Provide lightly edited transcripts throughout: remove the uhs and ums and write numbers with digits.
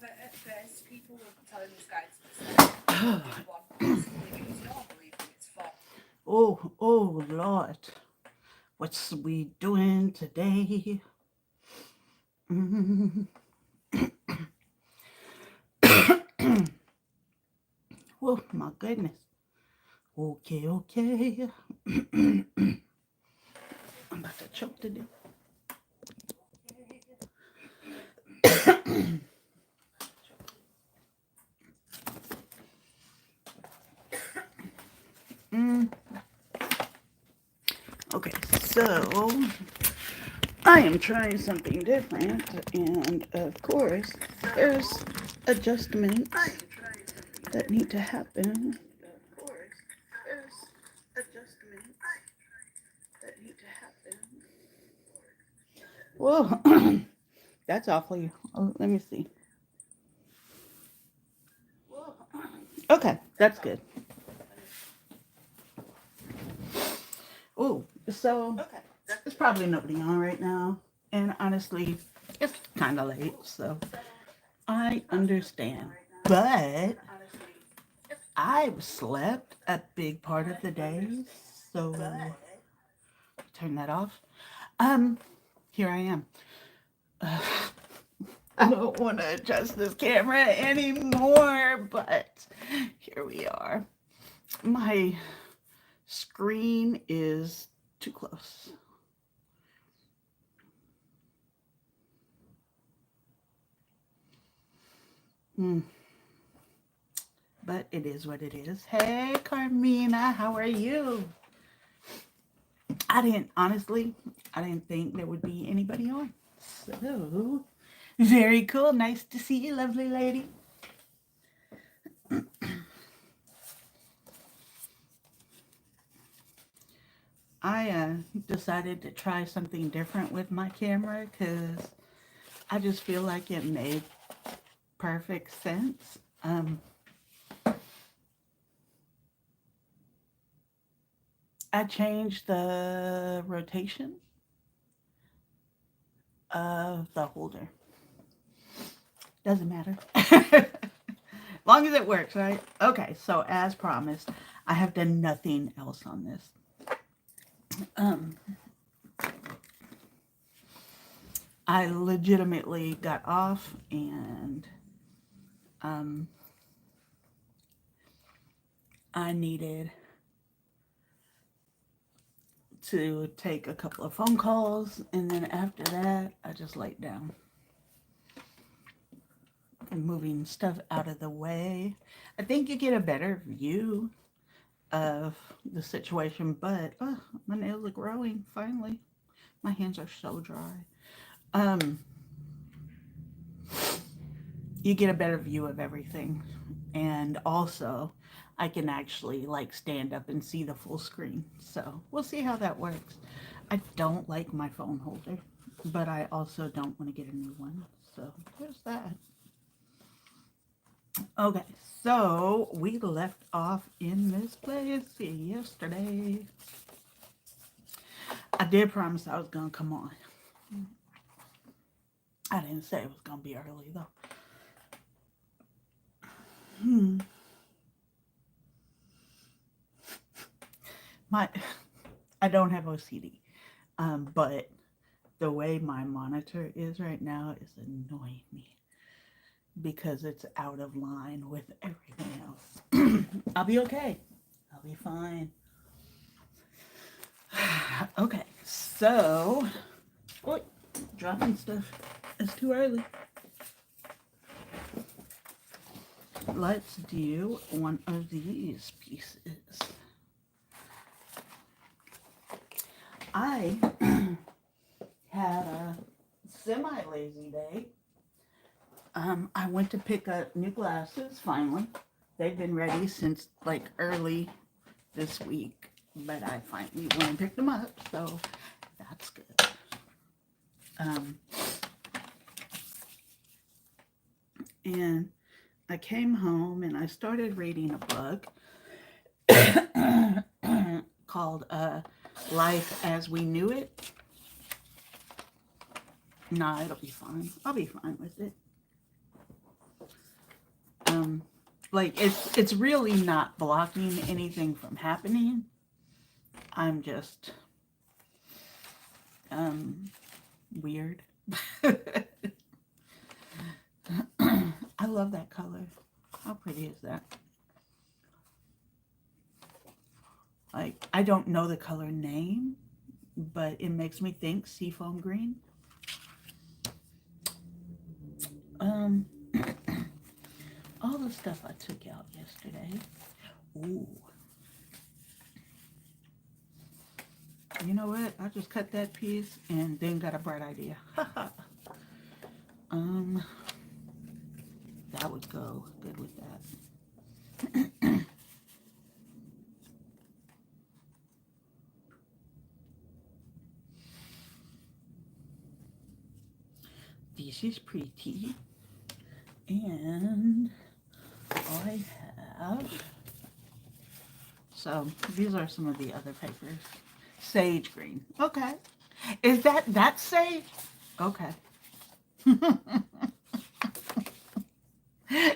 However, at first, people were telling this guy to just like do one basically. It was not believing its fault. Oh, Lord. What's we doing today? Mm. Oh, my goodness. Okay. I'm about to choke to death. Mm. Okay, so I am trying something different, and of course, there's adjustments that need to happen. Of course, there's adjustments that need to happen. Whoa, that's awfully. Oh, let me see. Okay, that's good. Oh, so there's probably nobody on right now, and honestly, it's kind of late, so I understand. But I've slept a big part of the day, so turn that off. Um, Here I am. Uh, I don't want to adjust this camera anymore, but here we are. My screen is too close. Mm, but it is what it is. Hey, Carmina, how are you? Honestly, I didn't think there would be anybody on. So, very cool. Nice to see you, lovely lady. I decided to try something different with my camera because I just feel like it made perfect sense. I changed the rotation of the holder. Doesn't matter. As long as it works, right? Okay, so as promised, I have done nothing else on this. Um, I legitimately got off and um, I needed to take a couple of phone calls, and then after that, I just laid down and moving stuff out of the way. I think you get a better view of the situation, but my nails are growing finally. My hands are so dry. Um, you get a better view of everything, and also I can actually like stand up and see the full screen. So we'll see how that works. I don't like my phone holder, but I also don't want to get a new one. So there's that. Okay, so we left off in this place yesterday. I did promise I was gonna come on. I didn't say it was gonna be early though. Hmm. My, I don't have OCD, but the way my monitor is right now is annoying me because it's out of line with everything else. I'll be okay. I'll be fine. Okay, so, oh, dropping stuff. It's too early. Let's do one of these pieces. I had a semi lazy day. I went to pick up new glasses finally. They've been ready since like early this week, but I finally went and picked them up, so that's good. Um, and I came home and I started reading a book called Life as We Knew It. Nah, it'll be fine. I'll be fine with it. like it's really not blocking anything from happening. I'm just weird. I love that color. How pretty is that? Like, I don't know the color name, but it makes me think seafoam green. All the stuff I took out yesterday. Ooh. You know what? I just cut that piece and then got a bright idea. That would go good with that. This is pretty. And I have, so these are some of the other papers. Sage green. Okay. Is that sage? Okay.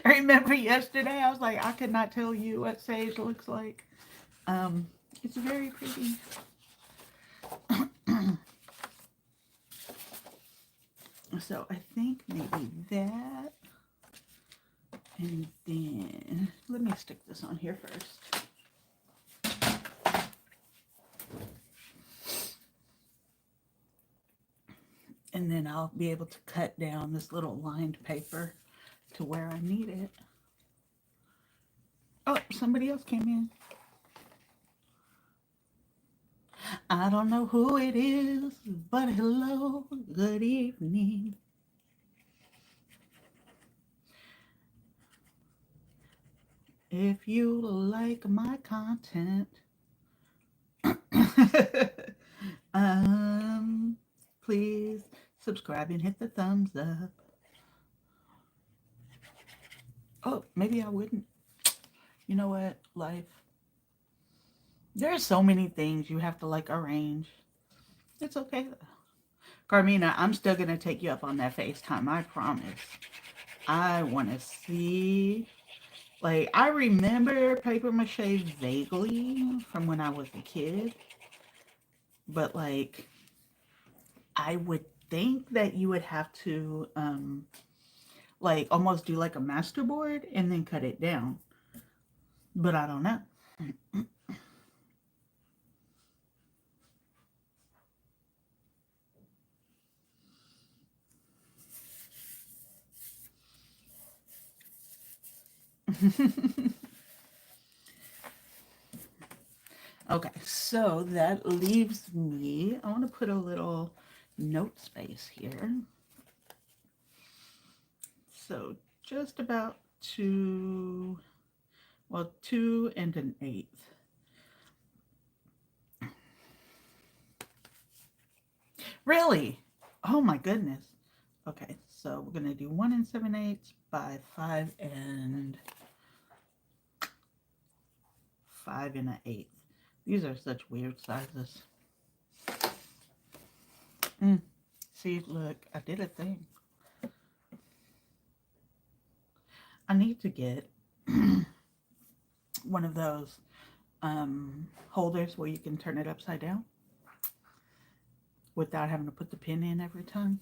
Remember yesterday I was like, I could not tell you what sage looks like. It's very pretty. So I think maybe that. And then let me stick this on here first. And then I'll be able to cut down this little lined paper to where I need it. Oh, somebody else came in. I don't know who it is, but hello, good evening. If you like my content, please subscribe and hit the thumbs up. Oh, maybe I wouldn't. You know what? Life. There's so many things you have to like arrange. It's okay. Carmina, I'm still going to take you up on that FaceTime. I promise. I want to see. Like, I remember paper mache vaguely from when I was a kid. But, like, I would think that you would have to, like, almost do like a masterboard and then cut it down. But I don't know. Okay, so that leaves me, I want to put a little note space here. So just about 2 and 1/8. Really? Oh my goodness. Okay, so we're going to do 1 7/8 by 5 and 5 1/8. These are such weird sizes. See, look, I did a thing. I need to get one of those holders where you can turn it upside down without having to put the pin in every time.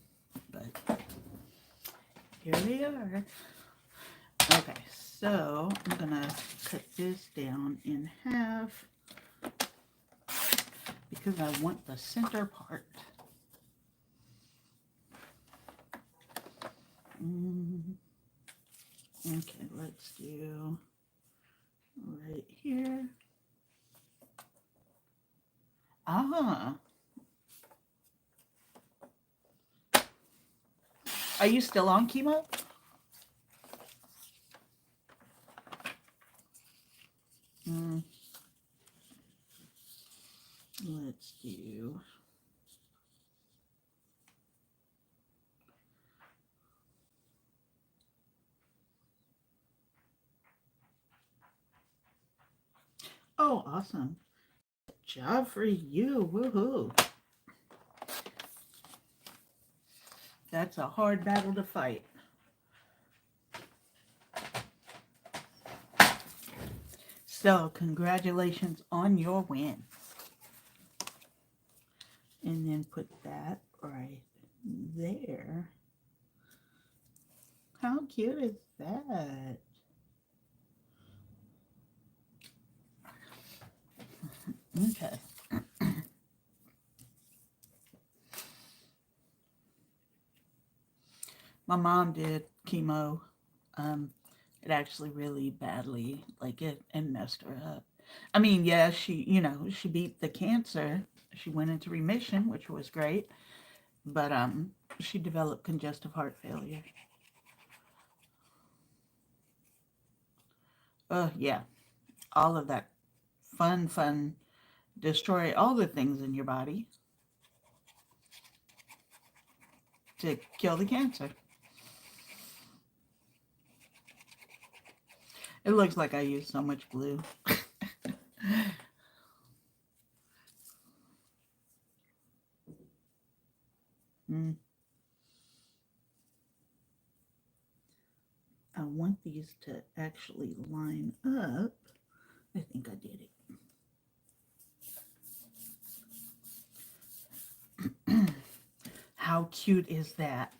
But here we are. Okay, so I'm gonna cut this down in half because I want the center part. Okay, let's do right here. Ah. Are you still on chemo? Let's do. Oh, awesome. Good job for you. Woohoo. That's a hard battle to fight. So, congratulations on your win. And then put that right there. How cute is that? Okay. My mom did chemo. It actually really badly, like it messed her up. I mean, yeah, she beat the cancer. She went into remission, which was great, but she developed congestive heart failure. Yeah, all of that fun, destroy all the things in your body to kill the cancer. It looks like I used so much glue. Mm. I want these to actually line up. I think I did it. How cute is that?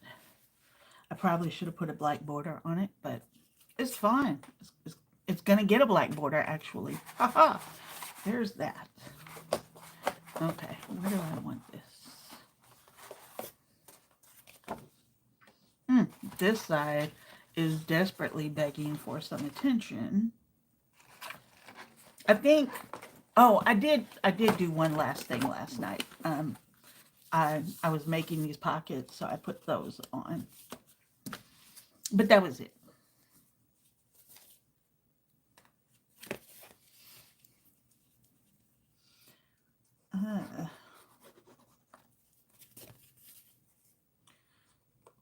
I probably should have put a black border on it, but it's fine. It's going to get a black border, actually. Haha! There's that. Okay, where do I want this? This side is desperately begging for some attention. I think, oh, I did do one last thing last night. I was making these pockets, so I put those on. But that was it.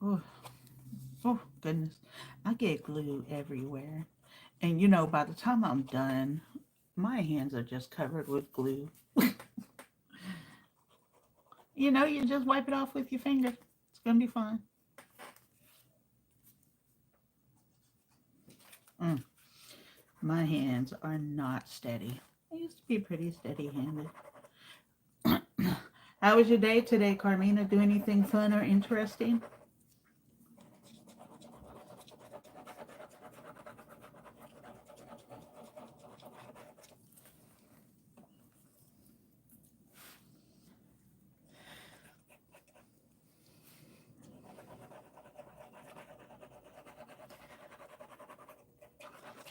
Oh, oh, goodness. I get glue everywhere. And, by the time I'm done, my hands are just covered with glue. You just wipe it off with your finger. It's going to be fine. My hands are not steady. I used to be pretty steady-handed. How was your day today, Carmina? Do anything fun or interesting?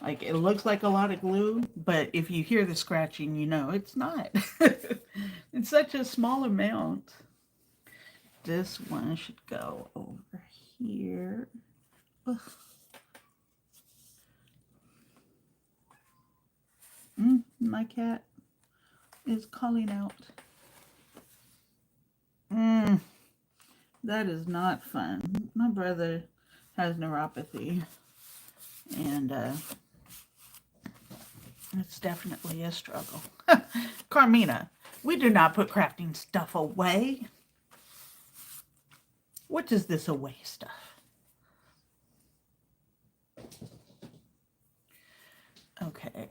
Like, it looks like a lot of glue, but if you hear the scratching, it's not. It's such a small amount. This one should go over here. My cat is calling out. That is not fun. My brother has neuropathy, and it's definitely a struggle. Carmina, we do not put crafting stuff away. What is this away stuff? Okay,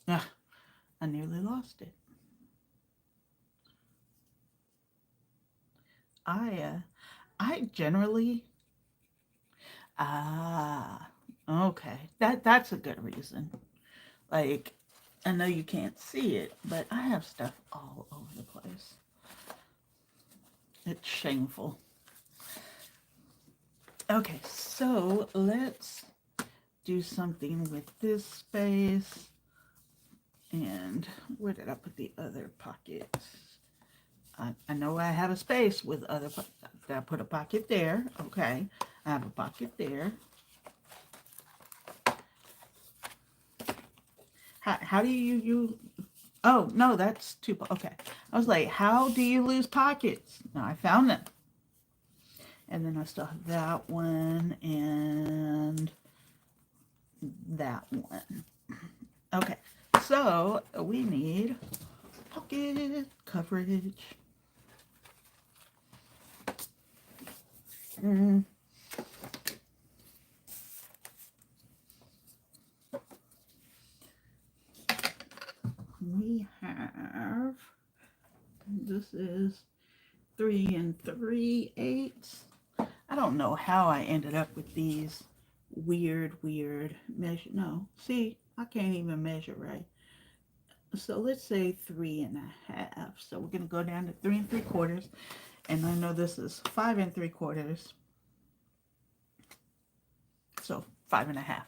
I nearly lost it. I generally, okay, that's a good reason. Like, I know you can't see it, but I have stuff all over the place. It's shameful. Okay, so let's do something with this space. And where did I put the other pockets? I know I have a space with other pockets. I put a pocket there. Okay, I have a pocket there. How do you oh, no, that's two. Okay, I was like, how do you lose pockets? No, I found them. And then I still have that one and that one. Okay, so we need pocket coverage. we have, this is 3 3/8. I don't know how I ended up with these weird measure. No, see, I can't even measure right. So let's say 3 1/2. So we're going to go down to 3 3/4. And I know this is 5 3/4. So 5 1/2.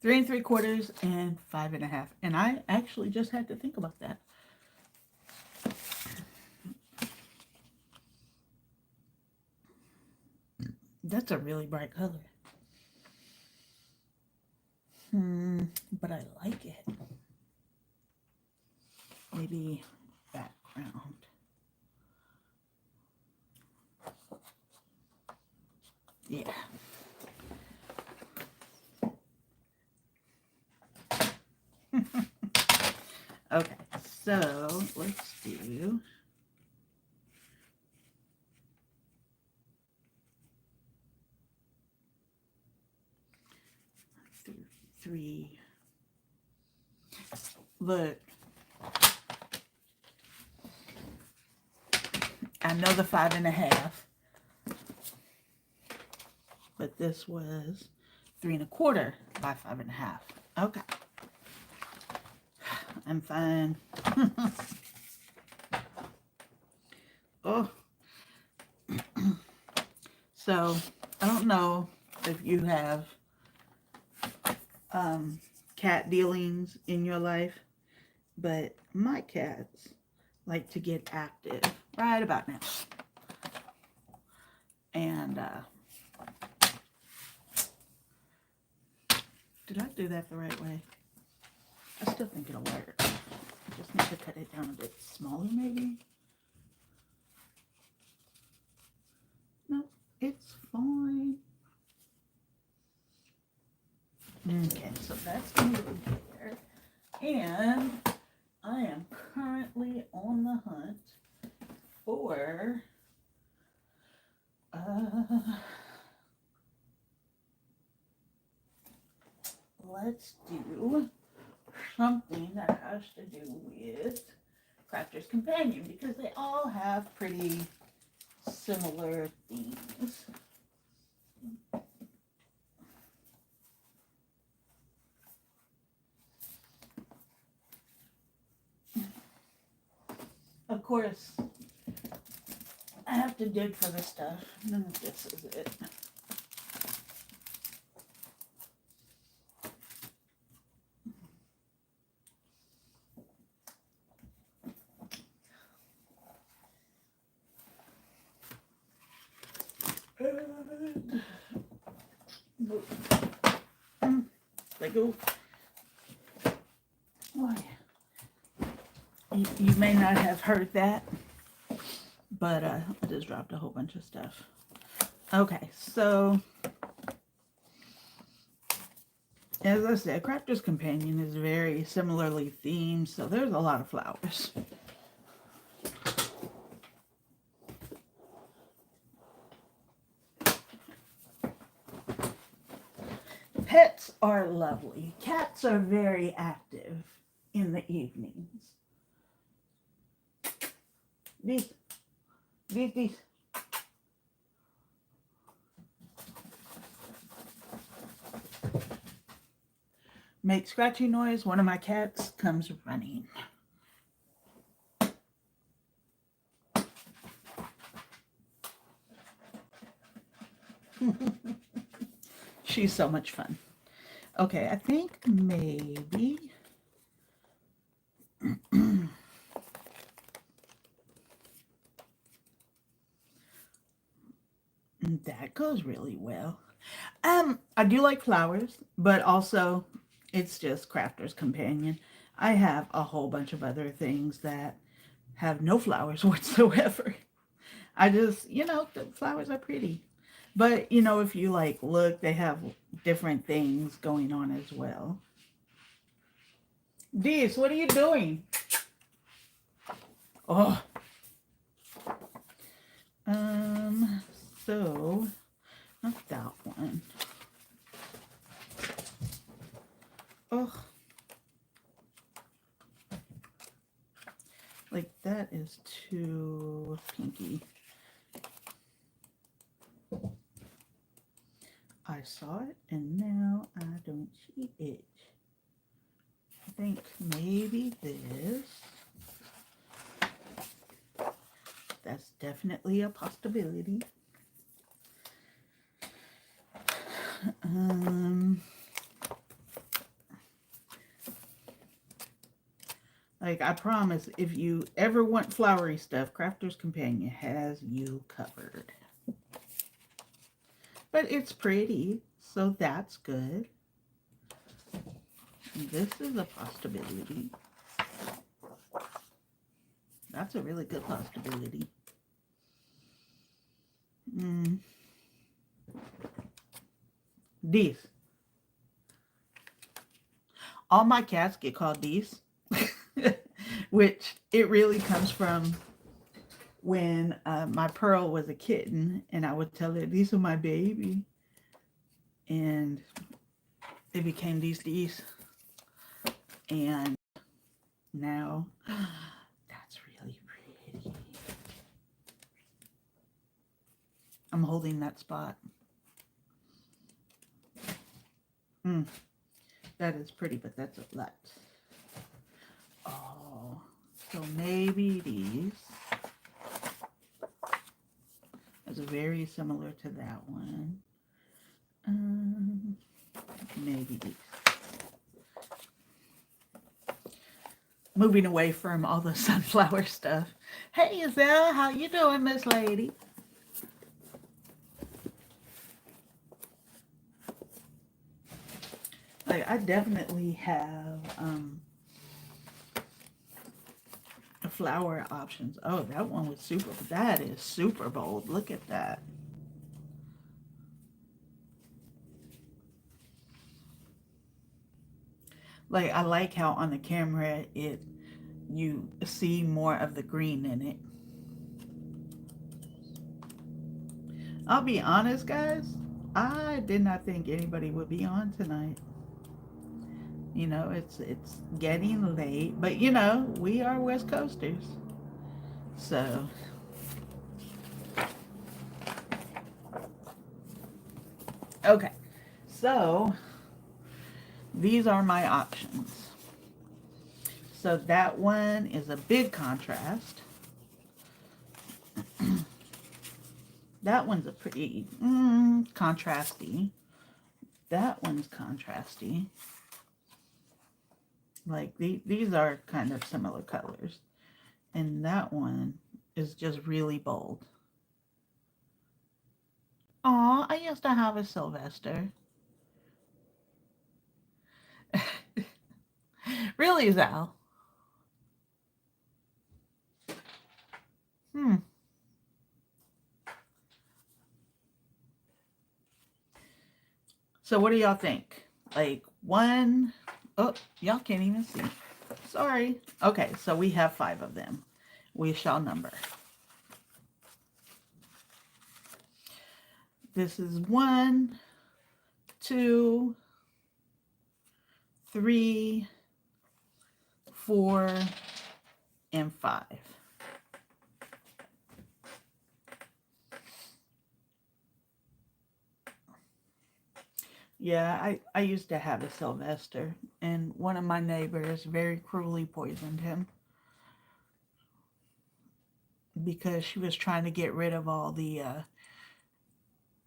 3 3/4 and 5 1/2. And I actually just had to think about that. That's a really bright color. But I like it. Maybe background. Yeah. Okay, so let's do three. Look, I know the 5 1/2, but this was 3 1/4 by 5 1/2. Okay, I'm fine. Oh, so I don't know if you have cat dealings in your life, but my cats like to get active right about now. And did I do that the right way? I still think it'll work. Just need to cut it down a bit smaller maybe. No, it's fine. Okay, so that's going to be there. And I am currently on the hunt for let's do something that has to do with Crafter's Companion, because they all have pretty similar themes. Of course, I have to dig for this stuff. None of this is it. They go. Oh, yeah. You may not have heard that, but I just dropped a whole bunch of stuff. Okay, so as I said, Crafter's Companion is very similarly themed, so there's a lot of flowers. Pets are lovely. Cats are very active in the evenings. These. Make scratchy noise. One of my cats comes running. She's so much fun. Okay, I think maybe that goes really well. I do like flowers, but also it's just Crafter's Companion. I have a whole bunch of other things that have no flowers whatsoever. I just, the flowers are pretty. But, if you look, they have different things going on as well. Deez, what are you doing? Oh. So, not that one. Oh. that's too pinky. I saw it and now I don't see it. I think maybe this. That's definitely a possibility. Like I promise, if you ever want flowery stuff, Crafter's Companion has you covered. But it's pretty, so that's good. This is a possibility. That's a really good possibility. These. All my cats get called these. Which it really comes from when my Pearl was a kitten and I would tell her, these are my baby. And it became these. And now, that's really pretty. I'm holding that spot. That is pretty, but that's a lot. Oh, so maybe these. It's very similar to that one. Maybe these. Moving away from all the sunflower stuff. Hey, Isabel, how you doing, Miss Lady? Like, I definitely have flower options. Oh, that one was super. That is super bold. Look at that. Like, I like how on the camera you see more of the green in it. I'll be honest, guys. I did not think anybody would be on tonight. You know, it's getting late, but you know, we are West Coasters. So okay. So these are my options. So that one is a big contrast. That one's a pretty contrasty. That one's contrasty. Like these are kind of similar colors. And that one is just really bold. Aw, I used to have a Sylvester. Really, Zal? So what do y'all think? Like one, oh, y'all can't even see. Sorry. Okay, so we have 5 of them. We shall number. This is 1, 2, 3, 4, and 5. Yeah, I used to have a Sylvester, and one of my neighbors very cruelly poisoned him because she was trying to get rid of all the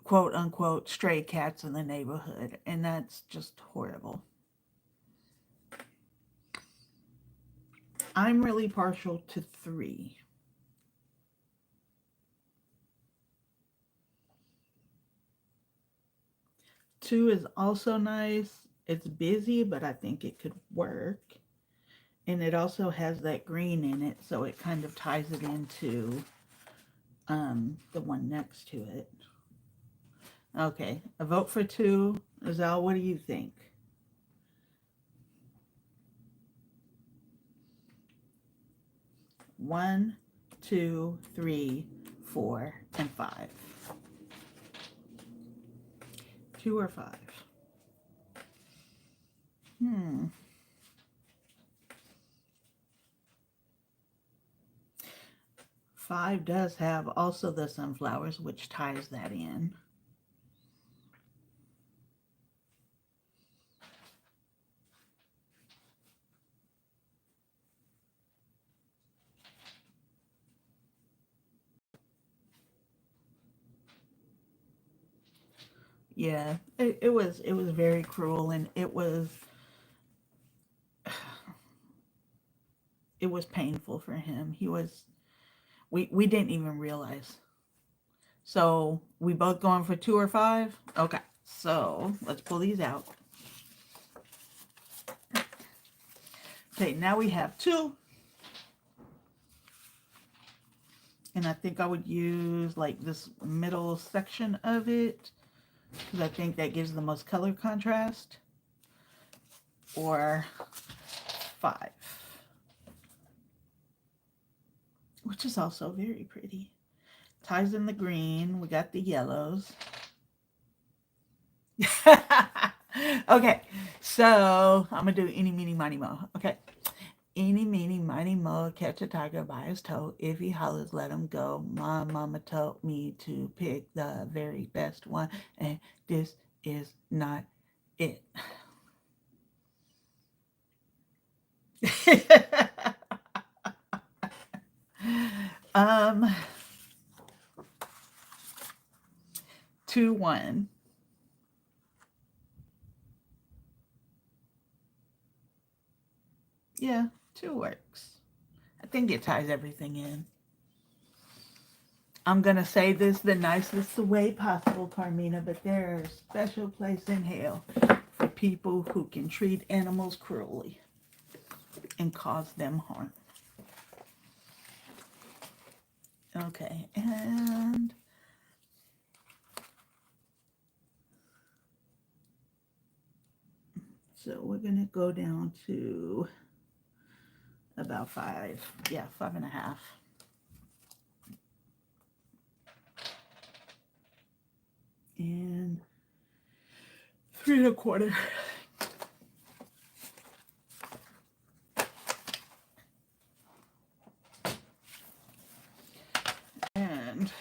quote unquote stray cats in the neighborhood, and that's just horrible. I'm really partial to 3. Two is also nice. It's busy, but I think it could work. And it also has that green in it, so it kind of ties it into the one next to it. Okay, a vote for 2. Zal, what do you think? One, 2, 3, 4, and 5. 2 or 5? 5 does have also the sunflowers, which ties that in. Yeah, it was very cruel, and it was painful for him. We didn't even realize. So we both going for 2 or 5? Okay. So let's pull these out. Okay, now we have 2. And I think I would use like this middle section of it, because I think that gives the most color contrast. Or 5, which is also very pretty. Ties in the green. We got the yellows. Okay, so I'm gonna do eeny, meeny, miny, mo. Okay. Eeny, meeny, miny, mo, catch a tiger by his toe. If he hollers, let him go. My mama told me to pick the very best one, and this is not it. um, 2, 1. Yeah, 2 works. I think it ties everything in. I'm going to say this the nicest way possible, Carmina, but there's a special place in hell for people who can treat animals cruelly and cause them harm. Okay, and so we're going to go down to about 5. Yeah, 5.5. And 3 1/4. And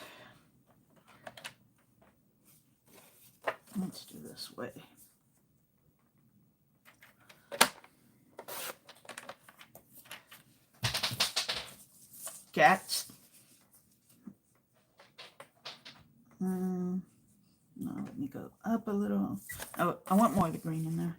let's do this way. Cats. No, let me go up a little. Oh, I want more of the green in there.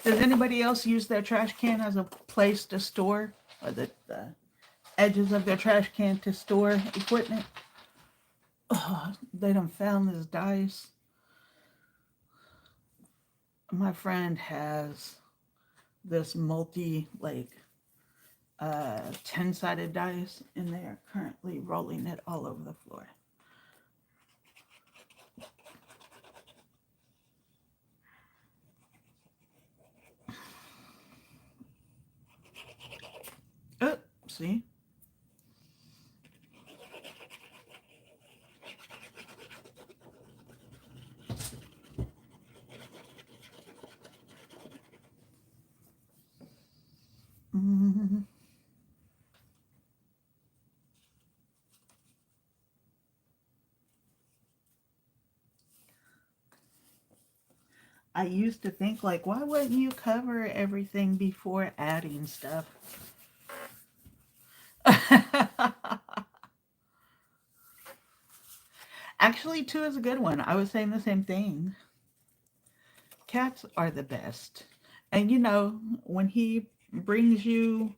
Does anybody else use their trash can as a place to store, or the edges of their trash can to store equipment? Oh, they done found this dice. My friend has this multi, like, 10-sided dice, and they are currently rolling it all over the floor. Oh, see? Mm-hmm. I used to think, like, why wouldn't you cover everything before adding stuff? Actually, 2 is a good one. I was saying the same thing. Cats are the best. And you know, when he brings you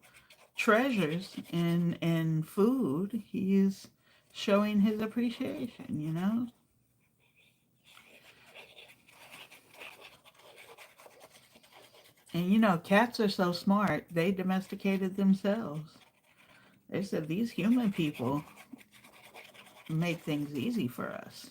treasures and food, he's showing his appreciation, you know? And you know, cats are so smart, they domesticated themselves. They said these human people make things easy for us.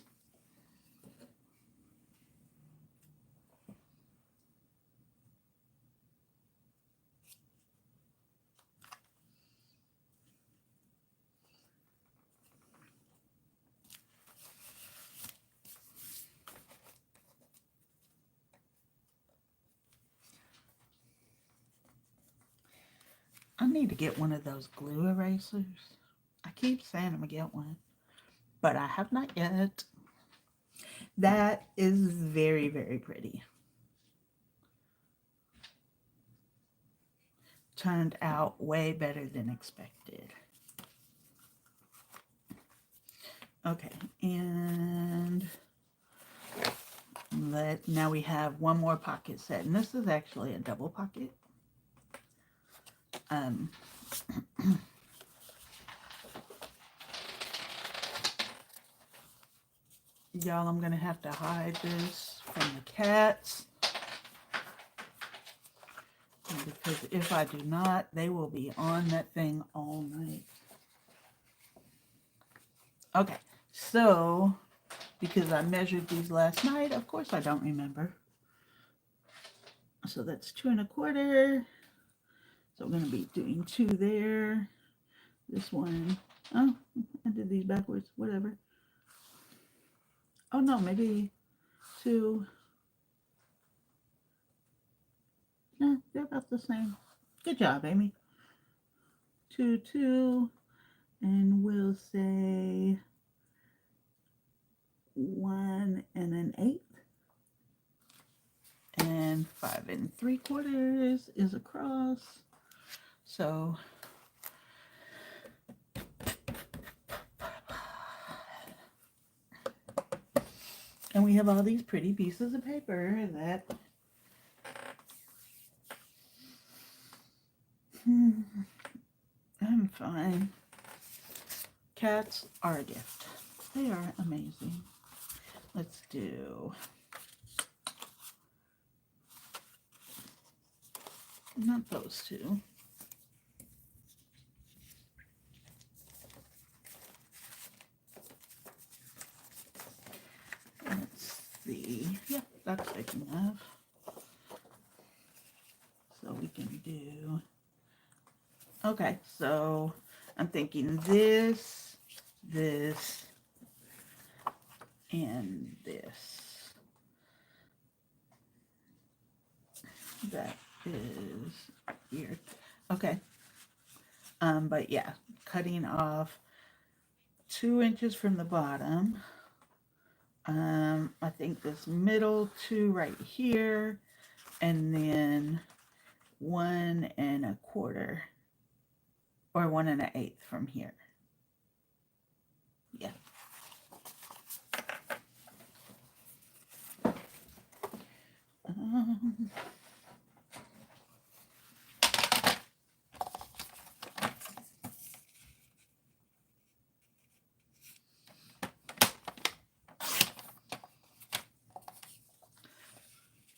I need to get one of those glue erasers. I keep saying I'm going to get one, but I have not yet. That is very, very pretty. Turned out way better than expected. Okay, and now we have one more pocket set, and this is actually a double pocket. Y'all, I'm gonna have to hide this from the cats, because if I do not, they will be on that thing all night. Okay, so because I measured these last night, of course I don't remember. So that's 2 1/4. So we're going to be doing 2 there. This one, oh, I did these backwards, whatever. Oh no, maybe 2. No, they're about the same. Good job, Amy. 2, 2, and we'll say 1 1/8. And 5 3/4 is across. So and we have all these pretty pieces of paper that I'm fine. Cats are a gift. They are amazing. Let's do not those 2. Let's see. Yep, that's big enough. So we can do. Okay, so I'm thinking this, this, and this. That is here. Okay. But yeah, cutting off 2 inches from the bottom. I think this middle 2 right here, and then 1 1/4 or 1 1/8 from here. Yeah.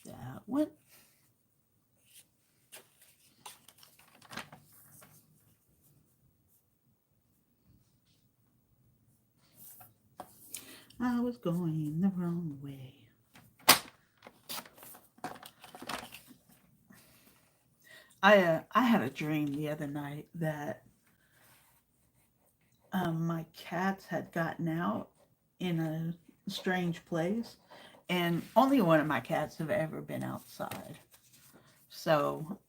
That one. I was going the wrong way. I had a dream the other night that my cats had gotten out in a strange place, and only one of my cats have ever been outside. So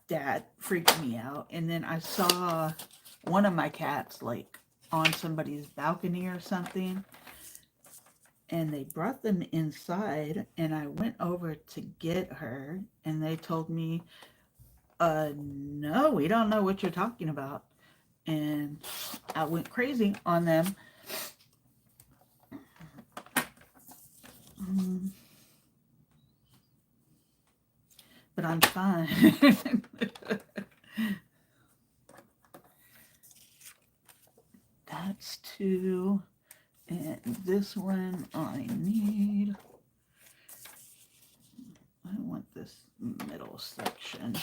that freaked me out. And then I saw one of my cats like on somebody's balcony or something, and they brought them inside, and I went over to get her, and they told me, no, we don't know what you're talking about. And I went crazy on them. But I'm fine. That's 2. And this one I need. I want this middle section.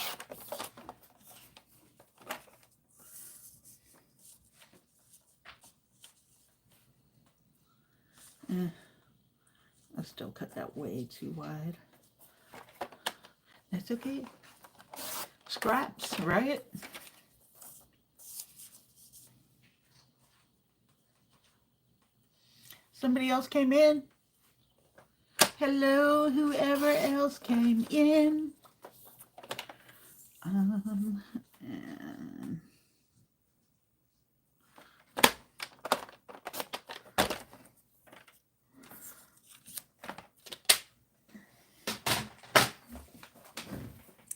I still cut that way too wide. That's okay. Scraps, right? Somebody else came in? Hello, whoever else came in. And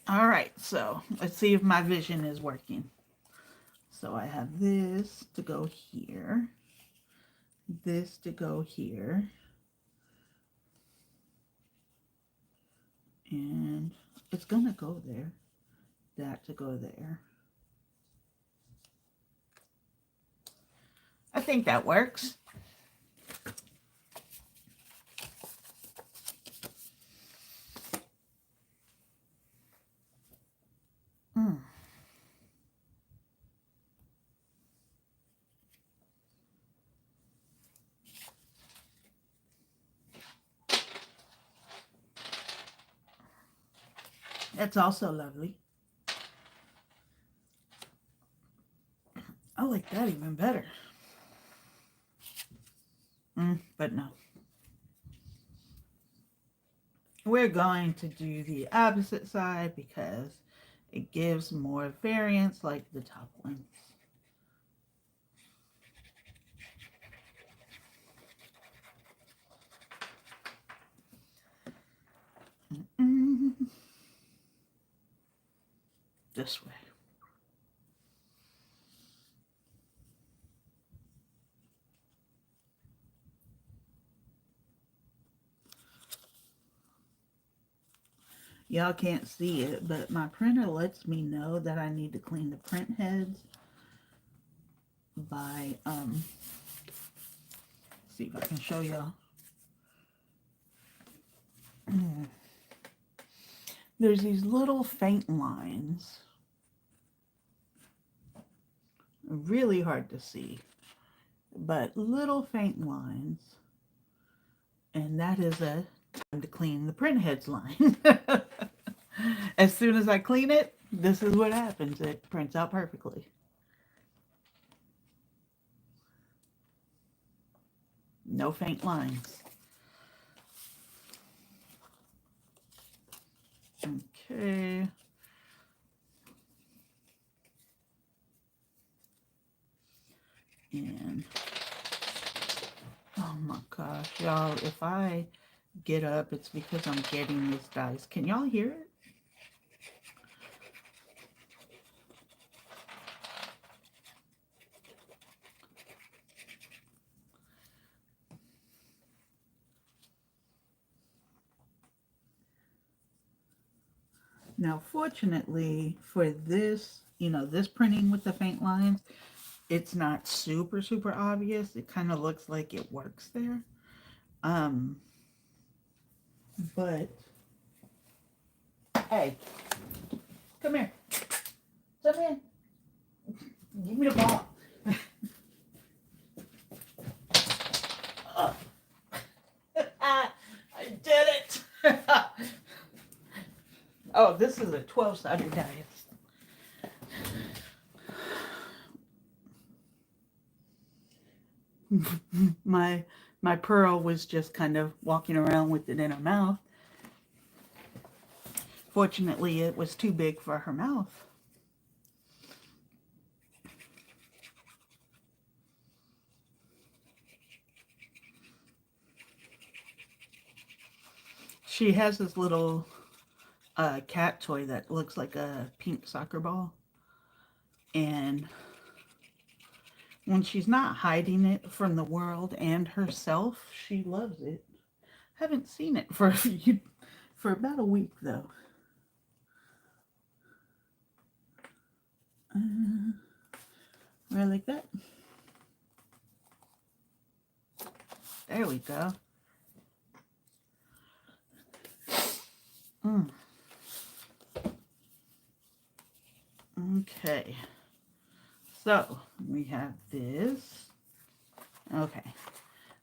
all right, so let's see if my vision is working. So I have this to go here, this to go here, and it's gonna go there, that to go there. I think that works. That's also lovely. I like that even better. But no. We're going to do the opposite side because it gives more variance like the top ones. This way. Y'all can't see it, but my printer lets me know that I need to clean the print heads by, see if I can show y'all. There's these little faint lines. Really hard to see, but little faint lines. And that is a time to clean the print heads line. As soon as I clean it, this is what happens. It prints out perfectly. No faint lines. Okay. And oh my gosh, y'all, if I get up, it's because I'm getting these dice. Can y'all hear it? Now, fortunately for this, this printing with the faint lines, it's not super, super obvious. It kind of looks like it works there. But, hey, come here. Come in. Give me the ball. I did it. Oh, this is a 12-sided dice. My Pearl was just kind of walking around with it in her mouth. Fortunately, it was too big for her mouth. She has this little cat toy that looks like a pink soccer ball. And when she's not hiding it from the world and herself, she loves it. Haven't seen it for about a week though. Right like that. There we go. Okay. So we have this. Okay.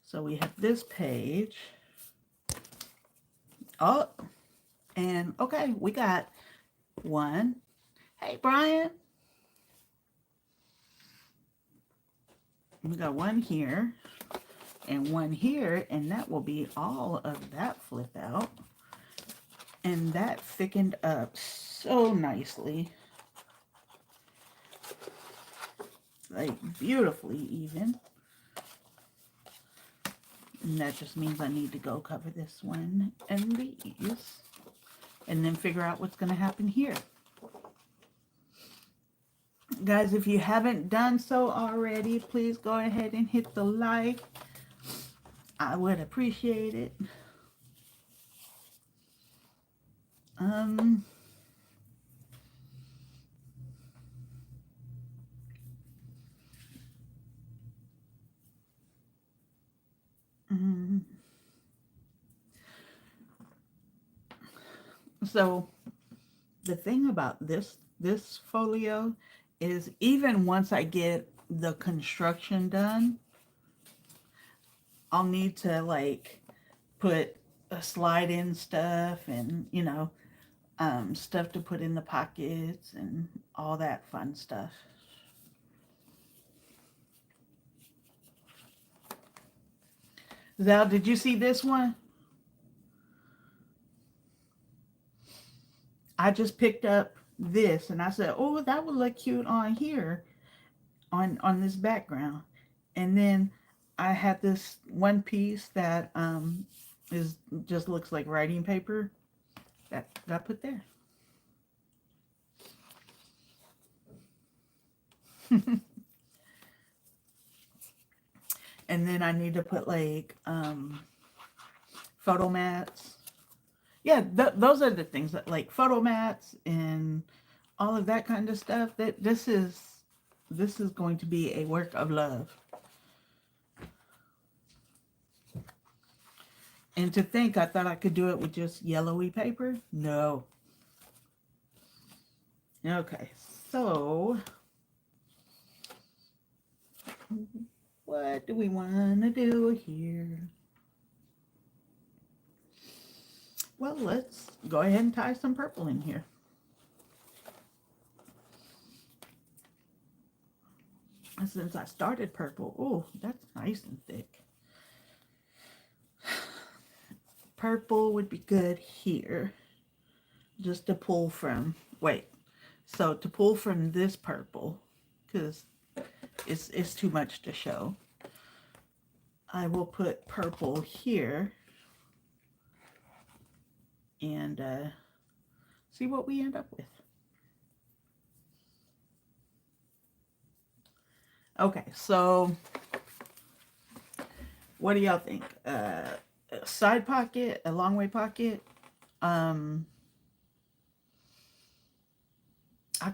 So we have this page. Oh, and okay, we got one. Hey, Brian. We got one here. and one here, and that will be all of that flip out. And that thickened up so nicely. Like beautifully even. And that just means I need to go cover this one and these. And then figure out what's going to happen here. Guys, if you haven't done so already, please go ahead and hit the like. I would appreciate it. So the thing about this folio is even once I get the construction done, I'll need to like put a slide in stuff and, you know, stuff to put in the pockets and all that fun stuff. Zal, did you see this one? I just picked up this and I said, oh, that would look cute on here, on this background. And then I had this one piece that is just looks like writing paper that I put there. And then I need to put like photo mats. Yeah, those are the things that like photo mats and all of that kind of stuff. That this is going to be a work of love. And to think I thought I could do it with just yellowy paper. No. Okay, so what do we want to do here? Well, let's go ahead and tie some purple in here. Since I started purple, oh, that's nice and thick. Purple would be good here. Just to pull from, so to pull from this purple, because it's too much to show. I will put purple here and see what we end up with. Okay, so what do y'all think? A side pocket, a long way pocket. I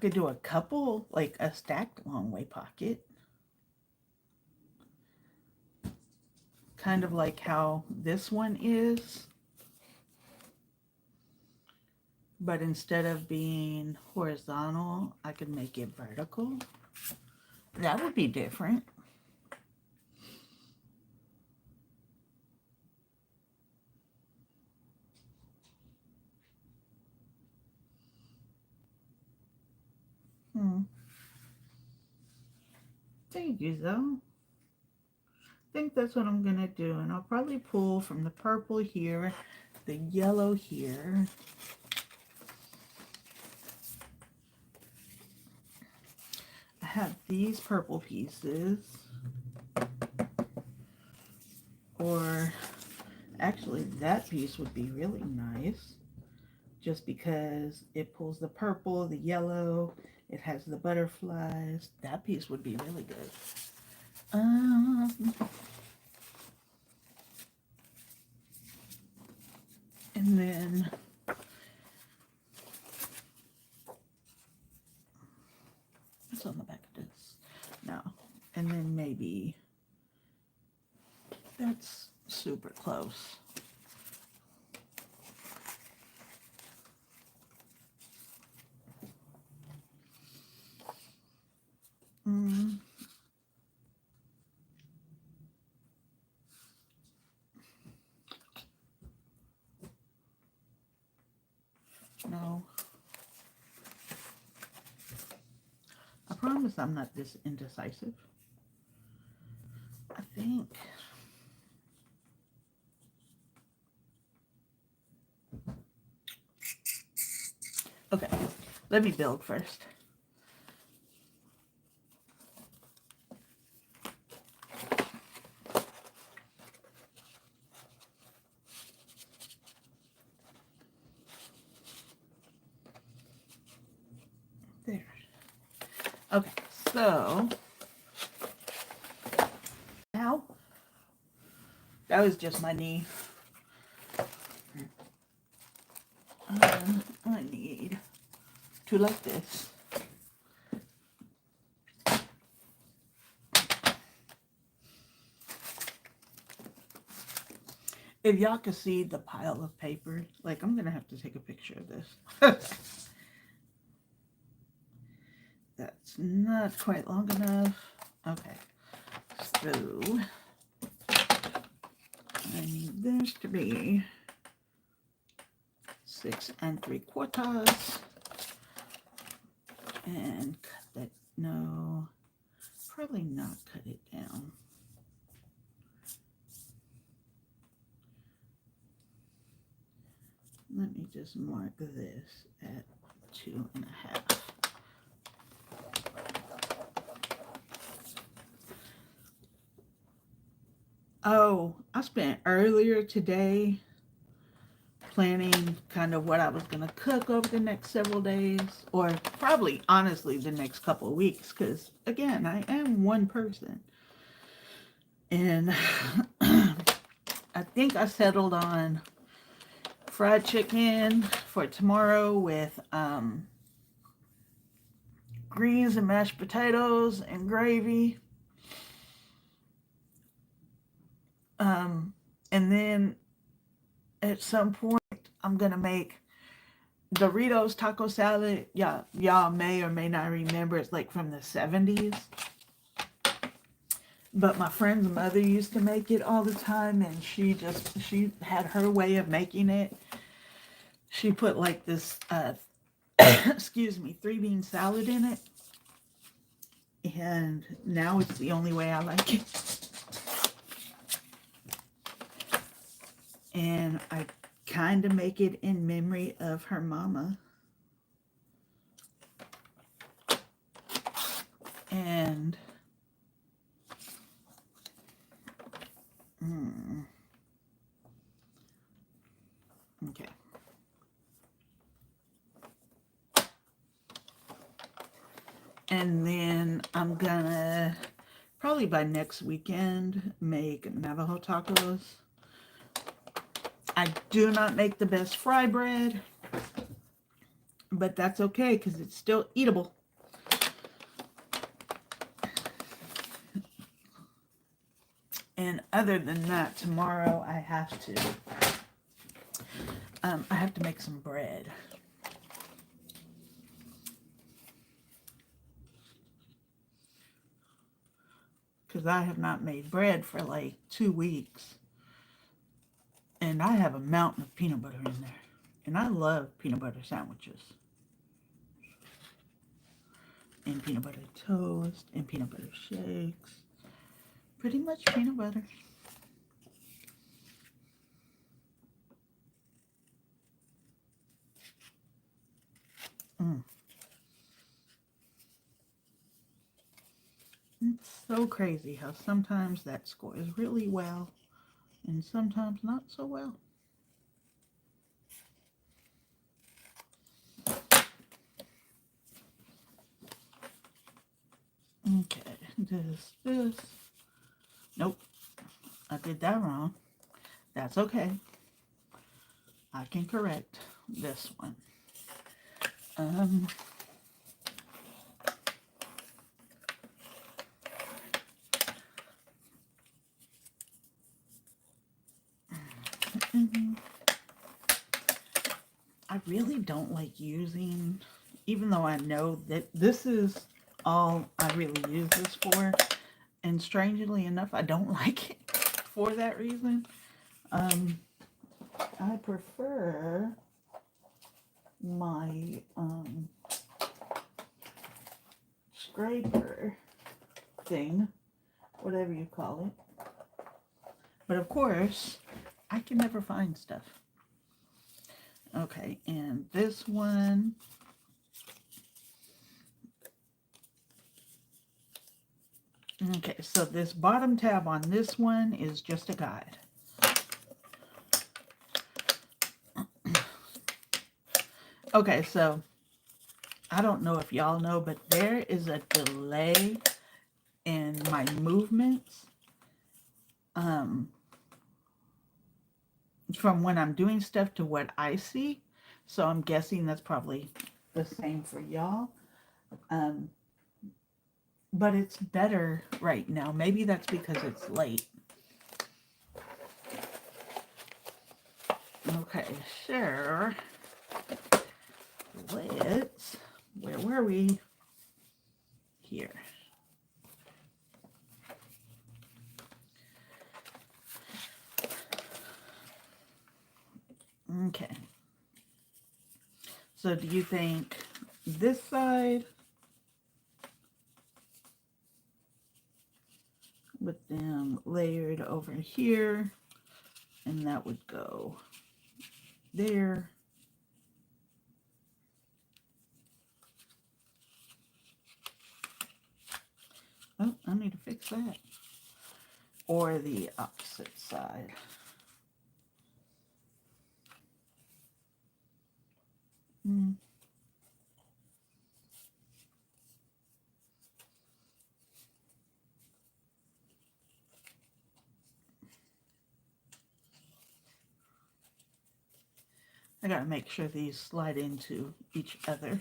could do a couple, like a stacked long way pocket. Kind of like how this one is. But instead of being horizontal, I could make it vertical. That would be different. Thank you, though. I think that's what I'm going to do. And I'll probably pull from the purple here, the yellow here. I have these purple pieces. Or actually that piece would be really nice. Just because it pulls the purple, the yellow, it has the butterflies. That piece would be really good. And then what's on the back of this? No. And then maybe that's super close. No. I promise I'm not this indecisive. I think Let me build first. There. Okay, so now that was just my knee. I need to like this. If y'all could see the pile of paper, like I'm gonna have to take a picture of this. That's not quite long enough. Okay, so I need this to be 6 3/4, and cut that. No, probably not cut it down. Let me just mark this at 2 1/2. Oh, I spent earlier today planning kind of what I was going to cook over the next several days, or probably honestly the next couple of weeks, because again, I am one person. And I think I settled on fried chicken for tomorrow with greens and mashed potatoes and gravy. And then at some point I'm gonna make Doritos taco salad. Y'all may or may not remember, it's like from the 70s. But my friend's mother used to make it all the time, and she had her way of making it. She put like this excuse me, 3-bean salad in it. And now it's the only way I like it. And I kind of make it in memory of her mama. And okay. And then I'm gonna probably by next weekend make Navajo tacos. I do not make the best fry bread, but that's okay because it's still eatable. And other than that, tomorrow I have to make some bread. Because I have not made bread for like 2 weeks. And I have a mountain of peanut butter in there. And I love peanut butter sandwiches. And peanut butter toast. And peanut butter shakes. Pretty much peanut butter. It's so crazy how sometimes that scores really well. And sometimes not so well. Okay, this. Nope, I did that wrong. That's okay. I can correct this one. I really don't like using, even though I know that this is all I really use this for, and strangely enough, I don't like it for that reason. I prefer my scraper thing, whatever you call it. But of course, I can never find stuff. Okay, and this one Okay, so this bottom tab on this one is just a guide. Okay, so I don't know if y'all know, but there is a delay in my movements from when I'm doing stuff to what I see. So I'm guessing that's probably the same for y'all. But it's better right now. Maybe that's because it's late. Okay, sure. Let's, where were we? Here. Okay. So do you think this side with them layered over here, and that would go there. Oh, I need to fix that. Or the opposite side. I gotta make sure these slide into each other.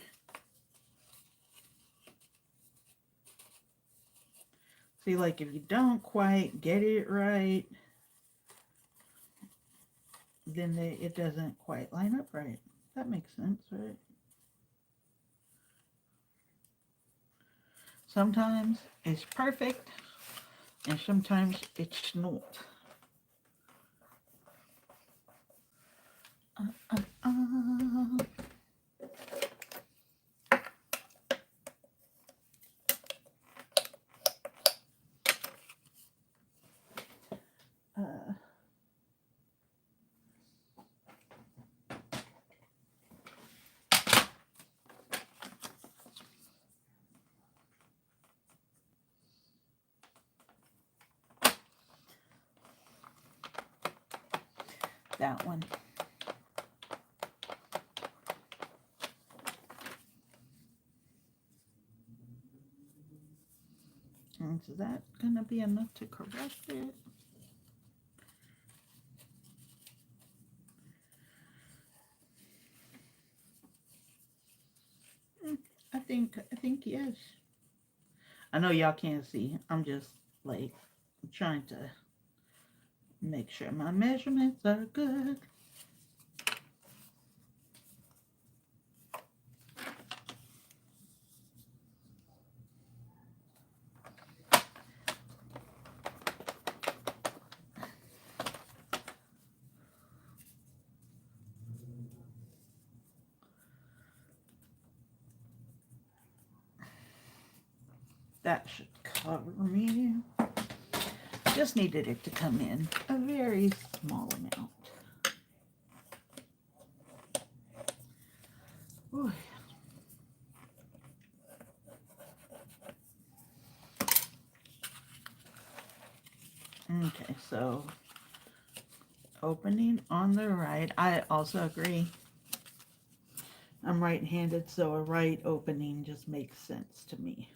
See, like if you don't quite get it right, then it doesn't quite line up right. That makes sense, right? Sometimes it's perfect, and sometimes it's not. That one. And is that gonna be enough to correct it? I think yes. I know y'all can't see. I'm just like trying to make sure my measurements are good. That should cover me. Just needed it to come in a very small amount. Ooh. Okay, so opening on the right. I also agree. I'm right-handed, so a right opening just makes sense to me.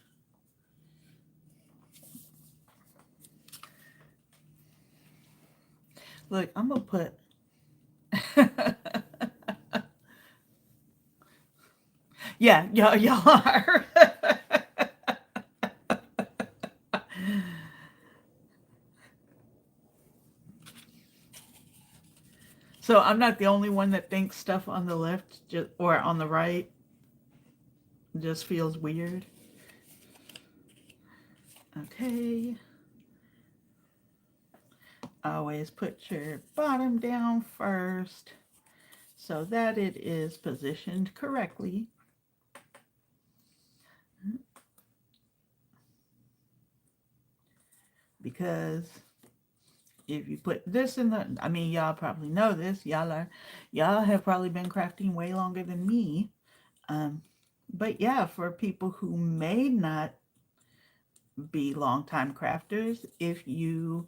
Look, I'm gonna put yeah, y'all are. So I'm not the only one that thinks stuff on the left just, or on the right just feels weird. Okay. Always put your bottom down first so that it is positioned correctly. Because if you put this in the, I mean, y'all probably know this. Y'all have probably been crafting way longer than me. But yeah, for people who may not be longtime crafters, if you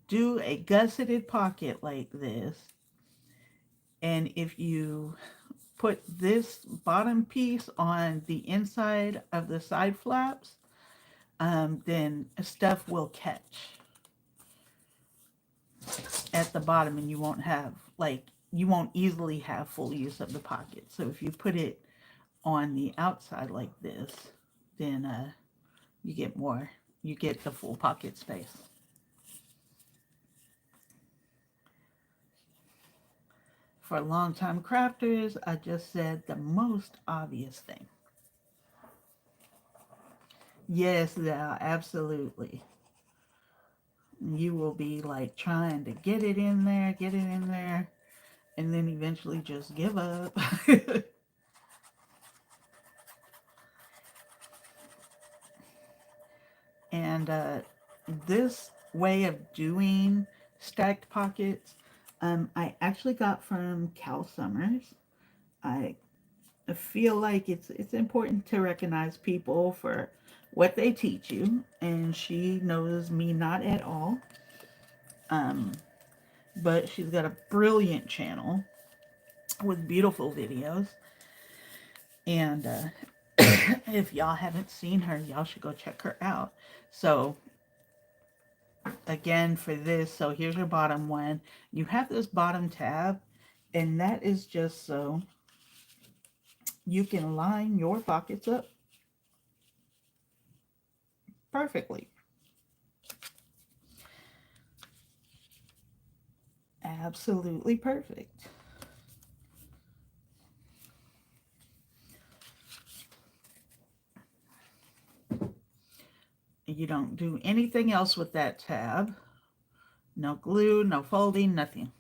do a gusseted pocket like this, and if you put this bottom piece on the inside of the side flaps, then stuff will catch at the bottom, and you won't have, like, you won't easily have full use of the pocket. So if you put it on the outside like this, then you get the full pocket space. For longtime crafters, I just said the most obvious thing. Yes, yeah, absolutely. You will be like trying to get it in there, and then eventually just give up. And this way of doing stacked pockets, I actually got from Cal Summers. I feel like it's important to recognize people for what they teach you, and she knows me not at all. But she's got a brilliant channel with beautiful videos, and if y'all haven't seen her, y'all should go check her out. So again, for this, so here's your bottom one. You have this bottom tab, and that is just so you can line your pockets up perfectly. Absolutely perfect. You don't do anything else with that tab. No glue, no folding, nothing.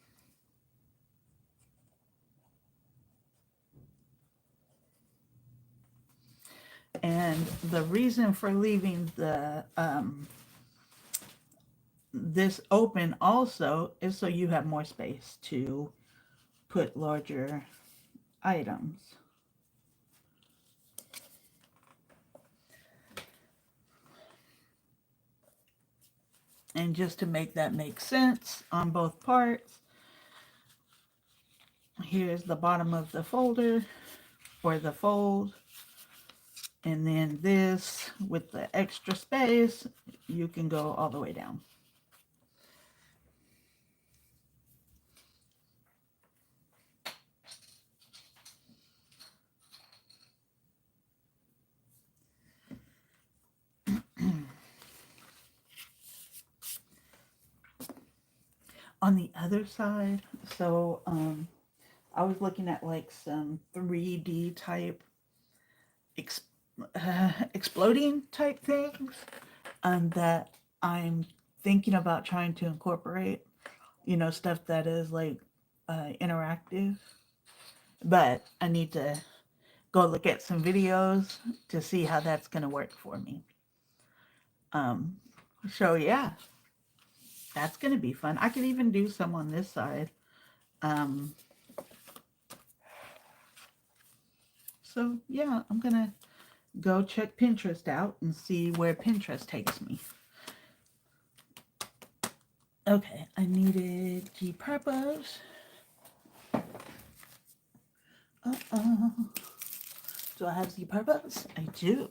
And the reason for leaving the this open also is so you have more space to put larger items. And just to make that make sense on both parts, here's the bottom of the folder or the fold, and then this with the extra space, you can go all the way down. On the other side, so I was looking at like some 3D type exploding type things that I'm thinking about trying to incorporate, you know, stuff that is like interactive, but I need to go look at some videos to see how that's going to work for me. So yeah, that's going to be fun. I could even do some on this side. So yeah, I'm going to go check Pinterest out and see where Pinterest takes me. Okay, I needed G-purpose. Do I have Z-purpose? I do.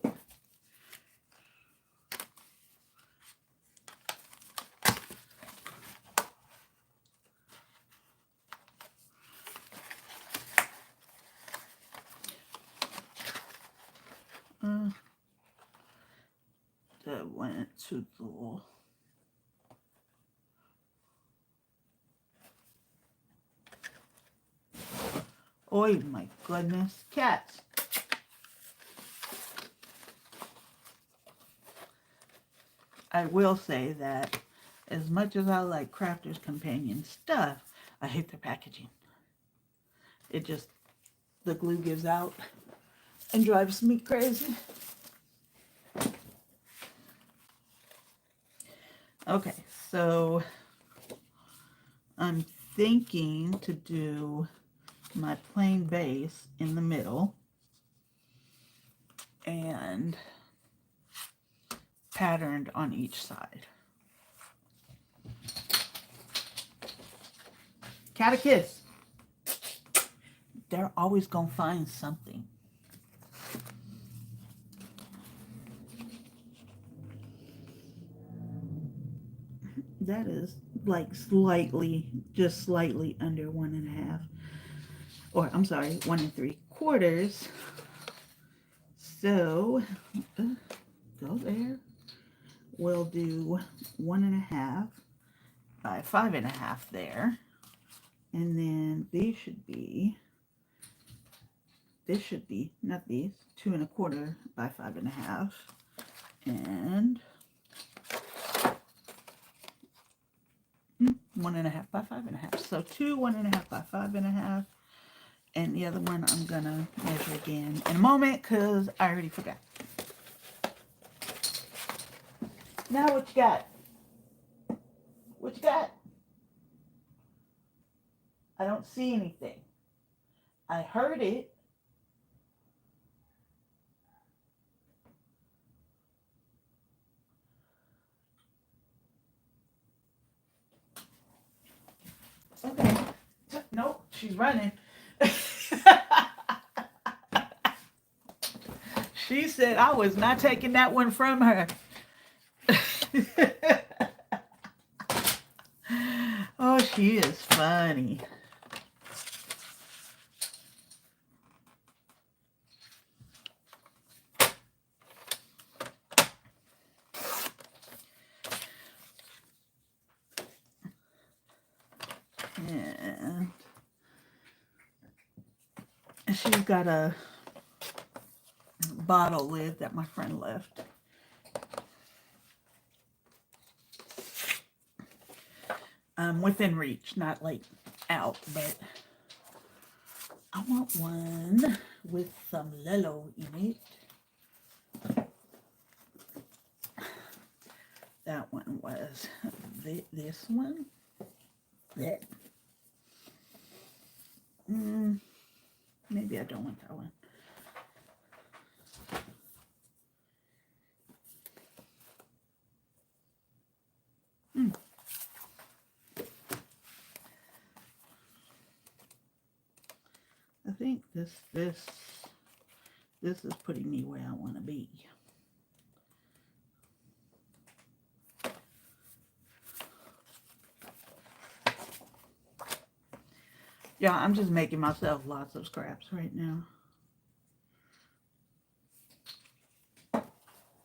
That went to the... Oh my goodness, cats. I will say that as much as I like Crafter's Companion stuff, I hate their packaging. It just, the glue gives out and drives me crazy. Okay, so I'm thinking to do my plain base in the middle and patterned on each side. Catechist. They're always going to find something. That is like slightly, just slightly under 1.5. Or, I'm sorry, 1 3/4. So, go there. We'll do 1.5 by 5.5 there. And then these should be, this should be, not these, 2 1/4 by 5.5. And 1.5 by 5.5. So 2 1.5 by 5.5. And the other one I'm gonna measure again in a moment because I already forgot. Now what you got? What you got? I don't see anything. I heard it. Okay. Nope, she's running. She said I was not taking that one from her. Oh, she is funny. And she's got a bottle lid that my friend left. Within reach, not like out, but I want one with some Lelo in it. That one was this one. That. Maybe I don't want that one. I think this is putting me where I want to be. Yeah, I'm just making myself lots of scraps right now.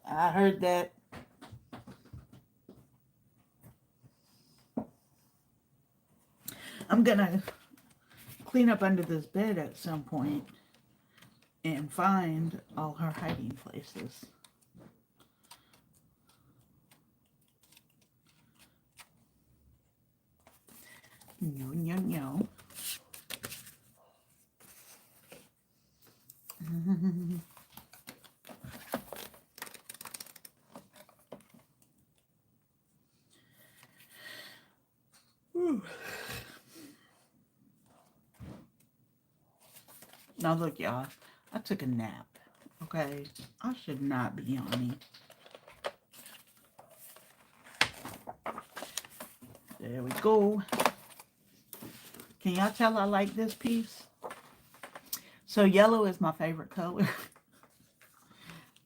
I heard that. I'm gonna clean up under this bed at some point and find all her hiding places. No. Now look, y'all, I took a nap, okay? I should not be yawning. There we go. Can y'all tell I like this piece? So yellow is my favorite color.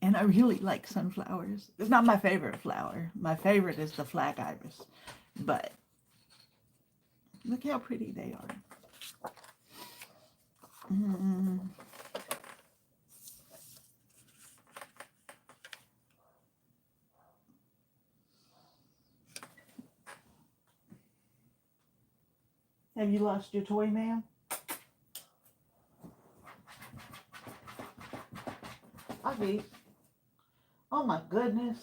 And I really like sunflowers. It's not my favorite flower. My favorite is the flag iris. But look how pretty they are. Have you lost your toy, ma'am? Okay. Oh my goodness.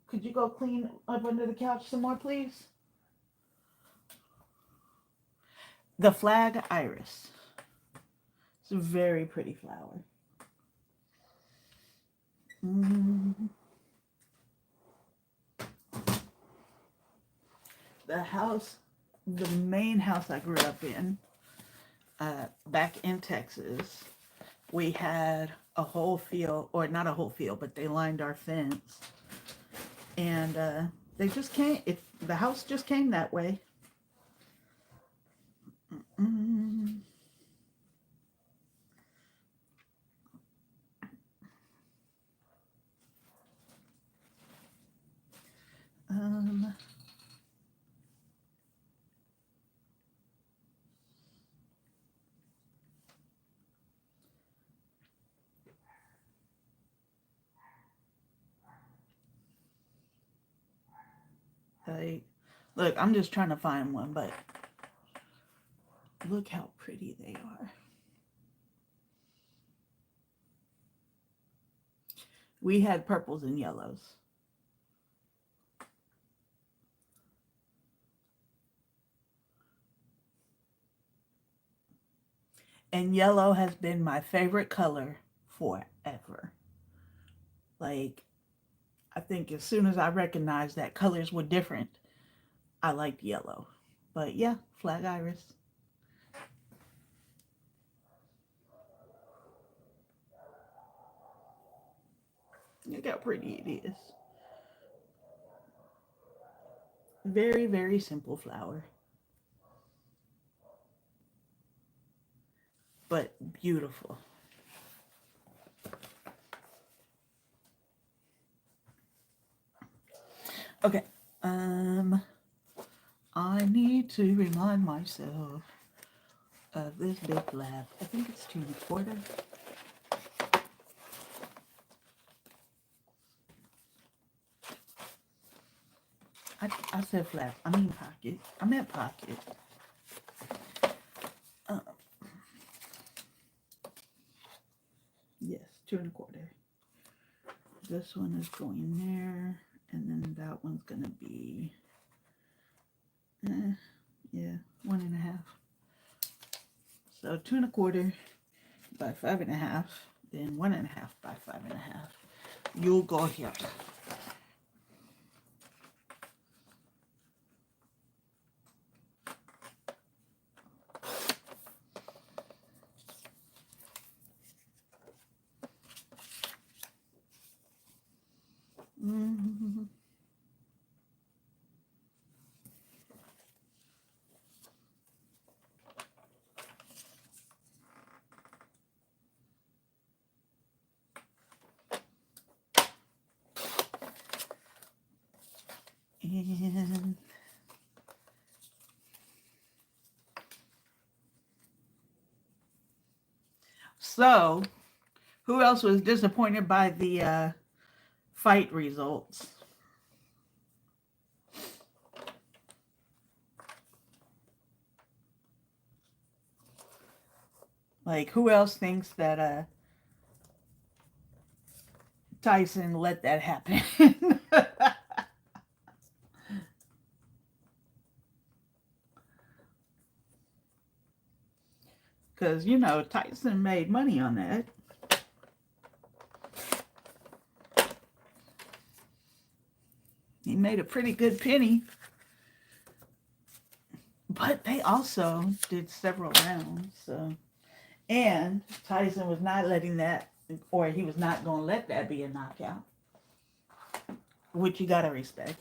Could you go clean up under the couch some more, please? The flag iris. It's a very pretty flower. The main house I grew up in, back in Texas, we had a whole field, or not a whole field, but they lined our fence. And they just came, the house just came that way. Mm, um, like, look, I'm just trying to find one, but look how pretty they are. We had purples and yellows. And yellow has been my favorite color forever. Like, I think as soon as I recognized that colors were different, I liked yellow. But yeah, flag iris. Look how pretty it is. Very, very simple flower. But beautiful. Okay. I need to remind myself of this big flap. I think it's 2 1/4. I said flap. I mean pocket. I meant pocket. Uh, yes, 2 1/4. This one is going there, and then that one's gonna be, yeah, 1 1/2. So 2 1/4 by 5 1/2, then 1 1/2 by 5 1/2. You'll go here. Mm-hmm. And so, who else was disappointed by the fight results? Like, who else thinks that Tyson let that happen? Because, you know, Tyson made money on that. He made a pretty good penny. But they also did several rounds. So, and Tyson was not letting that, or he was not going to let that be a knockout, which you got to respect.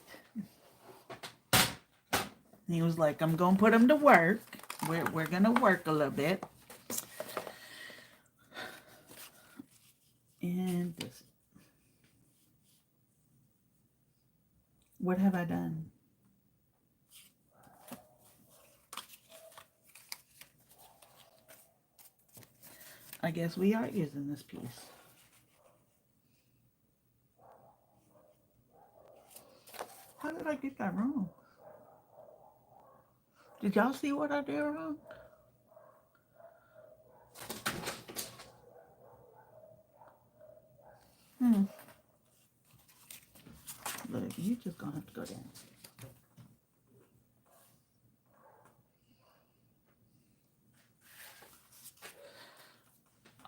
He was like, I'm going to put him to work. We're going to work a little bit. And this. What have I done? I guess we are using this piece. How did I get that wrong? Did y'all see what I did wrong? Look, you just gonna have to go down.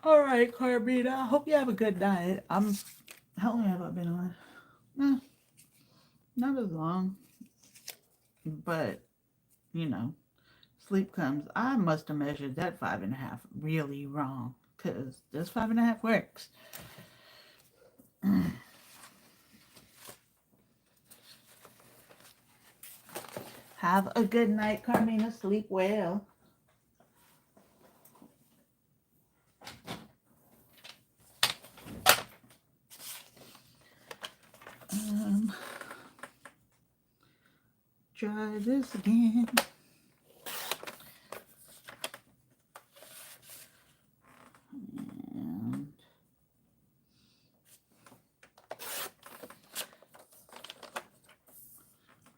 All right, Carbina. I hope you have a good night. How long have I been on? Not as long, but you know, sleep comes. I must have measured that 5 1/2 really wrong. because this 5.5 works. Have a good night, Carmina. Sleep well. Try this again. And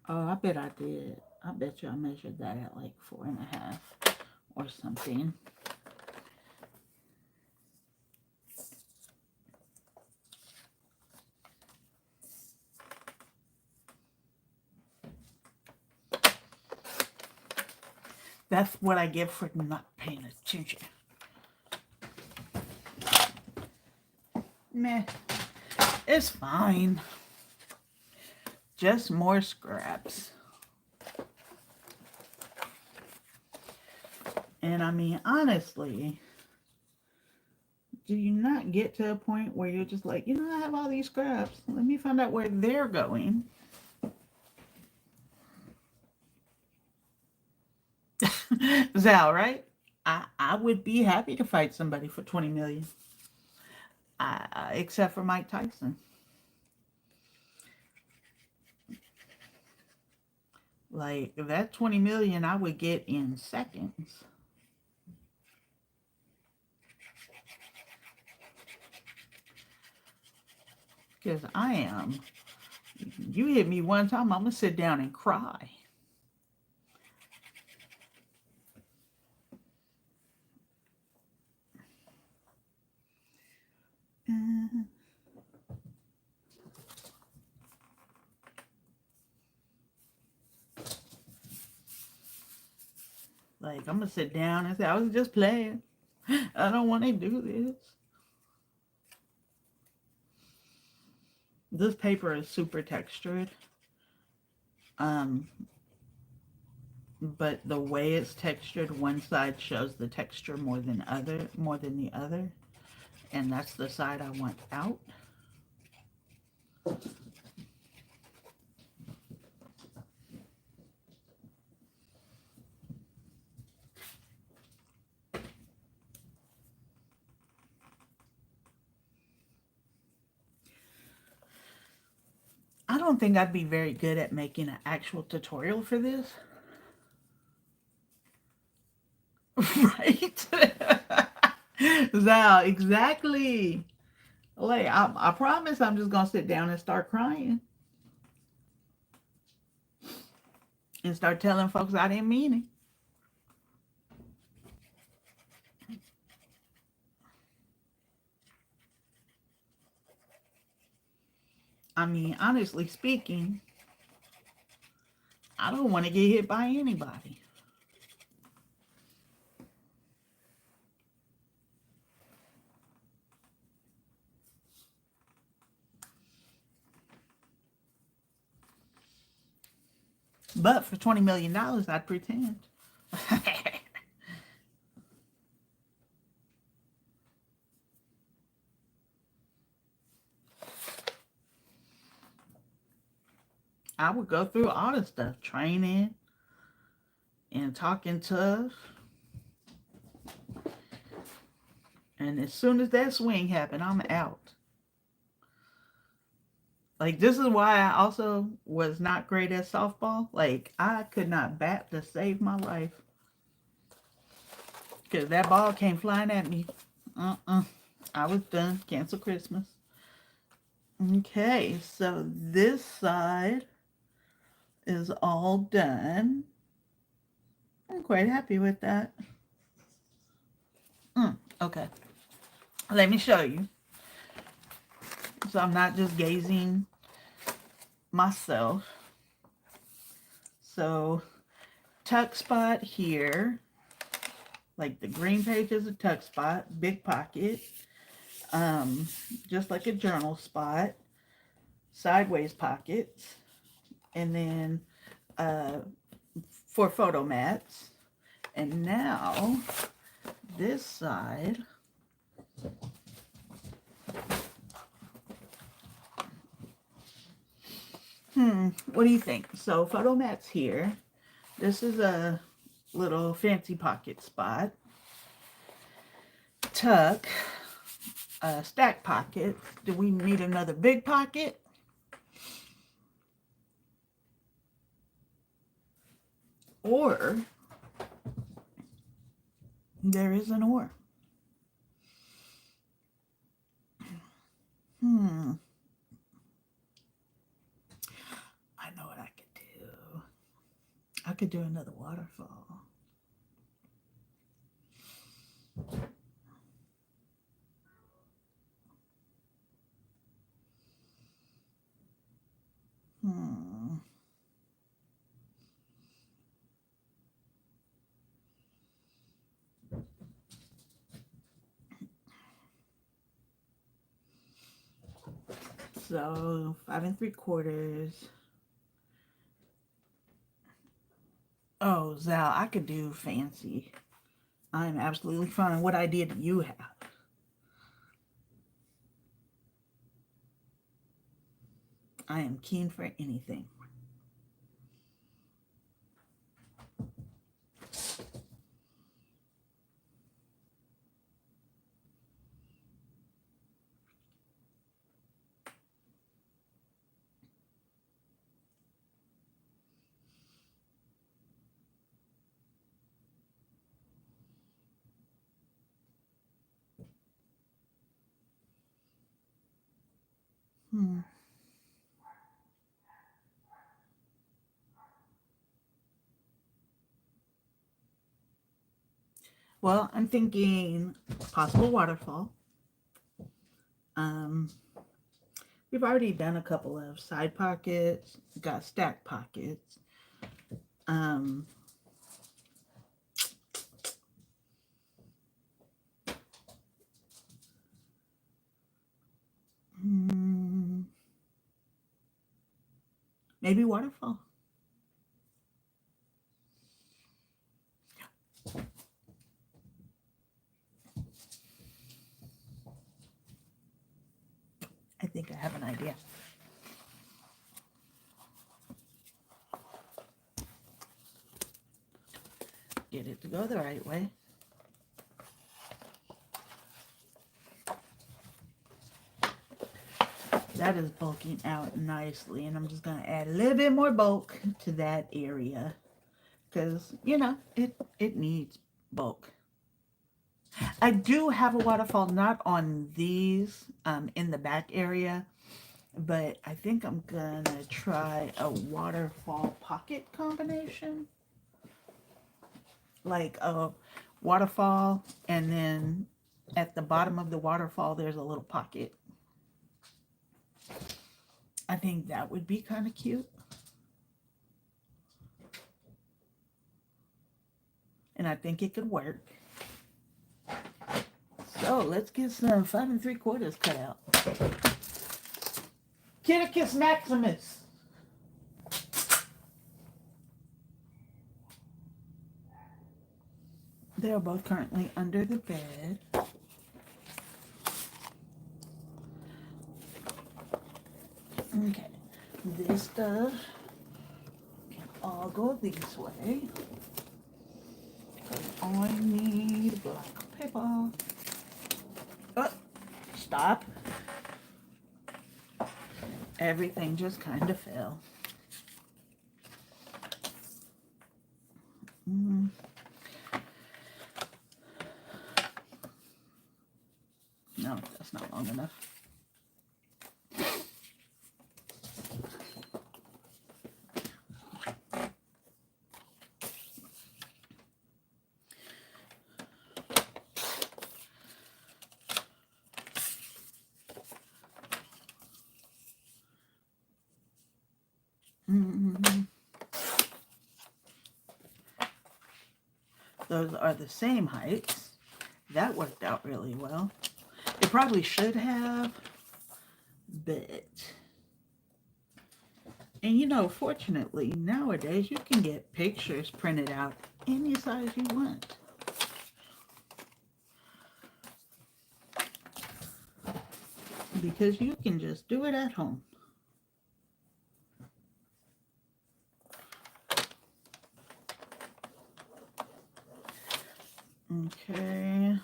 oh, I bet I did. I bet you I measured that at like 4.5 or something. That's what I get for not paying attention. Meh. It's fine. Just more scraps. And I mean, honestly, do you not get to a point where you're just like, you know, I have all these scraps. Let me find out where they're going. Zal, right? I would be happy to fight somebody for 20 million. Except for Mike Tyson. Like, that 20 million I would get in seconds. Because I am. You hit me one time, I'm going to sit down and cry. Like, I'm going to sit down and say, I was just playing. I don't want to do this. This paper is super textured. But the way it's textured, one side shows the texture more than the other. And that's the side I want out. I don't think I'd be very good at making an actual tutorial for this. Right? Zal, exactly. Like, I promise I'm just going to sit down and start crying. And start telling folks I didn't mean it. I mean, honestly speaking, I don't want to get hit by anybody. But for $20 million, I'd pretend. I would go through all the stuff, training and talking tough. And as soon as that swing happened, I'm out. Like, this is why I also was not great at softball. Like, I could not bat to save my life. Because that ball came flying at me. I was done. Cancel Christmas. Okay, so this side is all done. I'm quite happy with that. Okay. Let me show you. So I'm not just gazing myself. So tuck spot here. Like the green page is a tuck spot. Big pocket. Just like a journal spot. Sideways pockets. And then for photo mats. And now this side What do you think? So photo mat's here. This is a little fancy pocket spot. Tuck. Stack pocket. Do we need another big pocket? Or there is an or. I know what I could do. I could do another waterfall. So 5 3/4. Oh, Zal, I could do fancy. I'm absolutely fine. What idea do you have? I am keen for anything. Well, I'm thinking possible waterfall. We've already done a couple of side pockets, got stack pockets. Maybe waterfall. I think I have an idea. Get it to go the right way. That is bulking out nicely, and I'm just going to add a little bit more bulk to that area because, you know, it needs bulk. I do have a waterfall, not on these, in the back area, but I think I'm going to try a waterfall pocket combination. Like a waterfall, and then at the bottom of the waterfall, there's a little pocket. I think that would be kind of cute. And I think it could work. So let's get some 5 3/4 cut out. Kitticus Maximus. They are both currently under the bed. Okay, this stuff can all go this way. Because I need black paper. Oh, stop. Everything just kind of fell. No, that's not long enough. Those are the same heights. That worked out really well. It probably should have, but... And you know, fortunately, nowadays you can get pictures printed out any size you want. because you can just do it at home. Okay,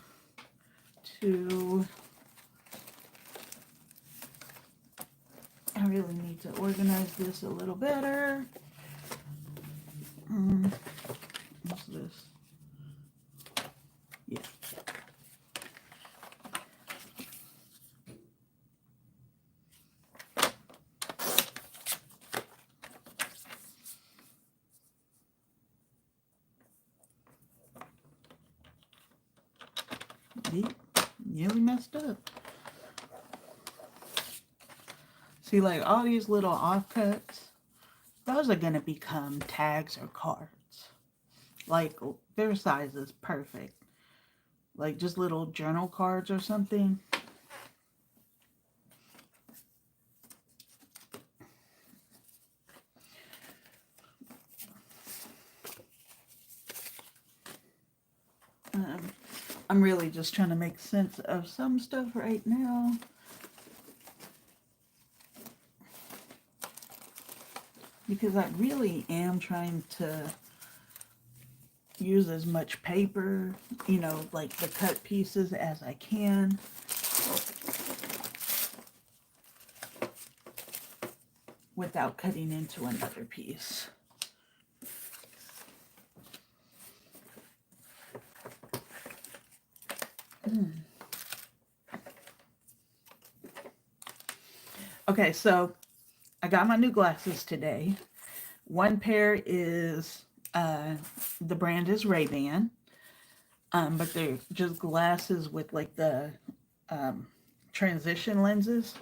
I really need to organize this a little better. What's this? Yeah. Nearly messed up. See, like all these little offcuts, those are going to become tags or cards. Like their size is perfect. Like just little journal cards or something. I'm really just trying to make sense of some stuff right now. Because I really am trying to use as much paper, you know, like the cut pieces as I can. Without cutting into another piece. Okay, so I got my new glasses today. One pair is, the brand is Ray-Ban, but they're just glasses with like the transition lenses.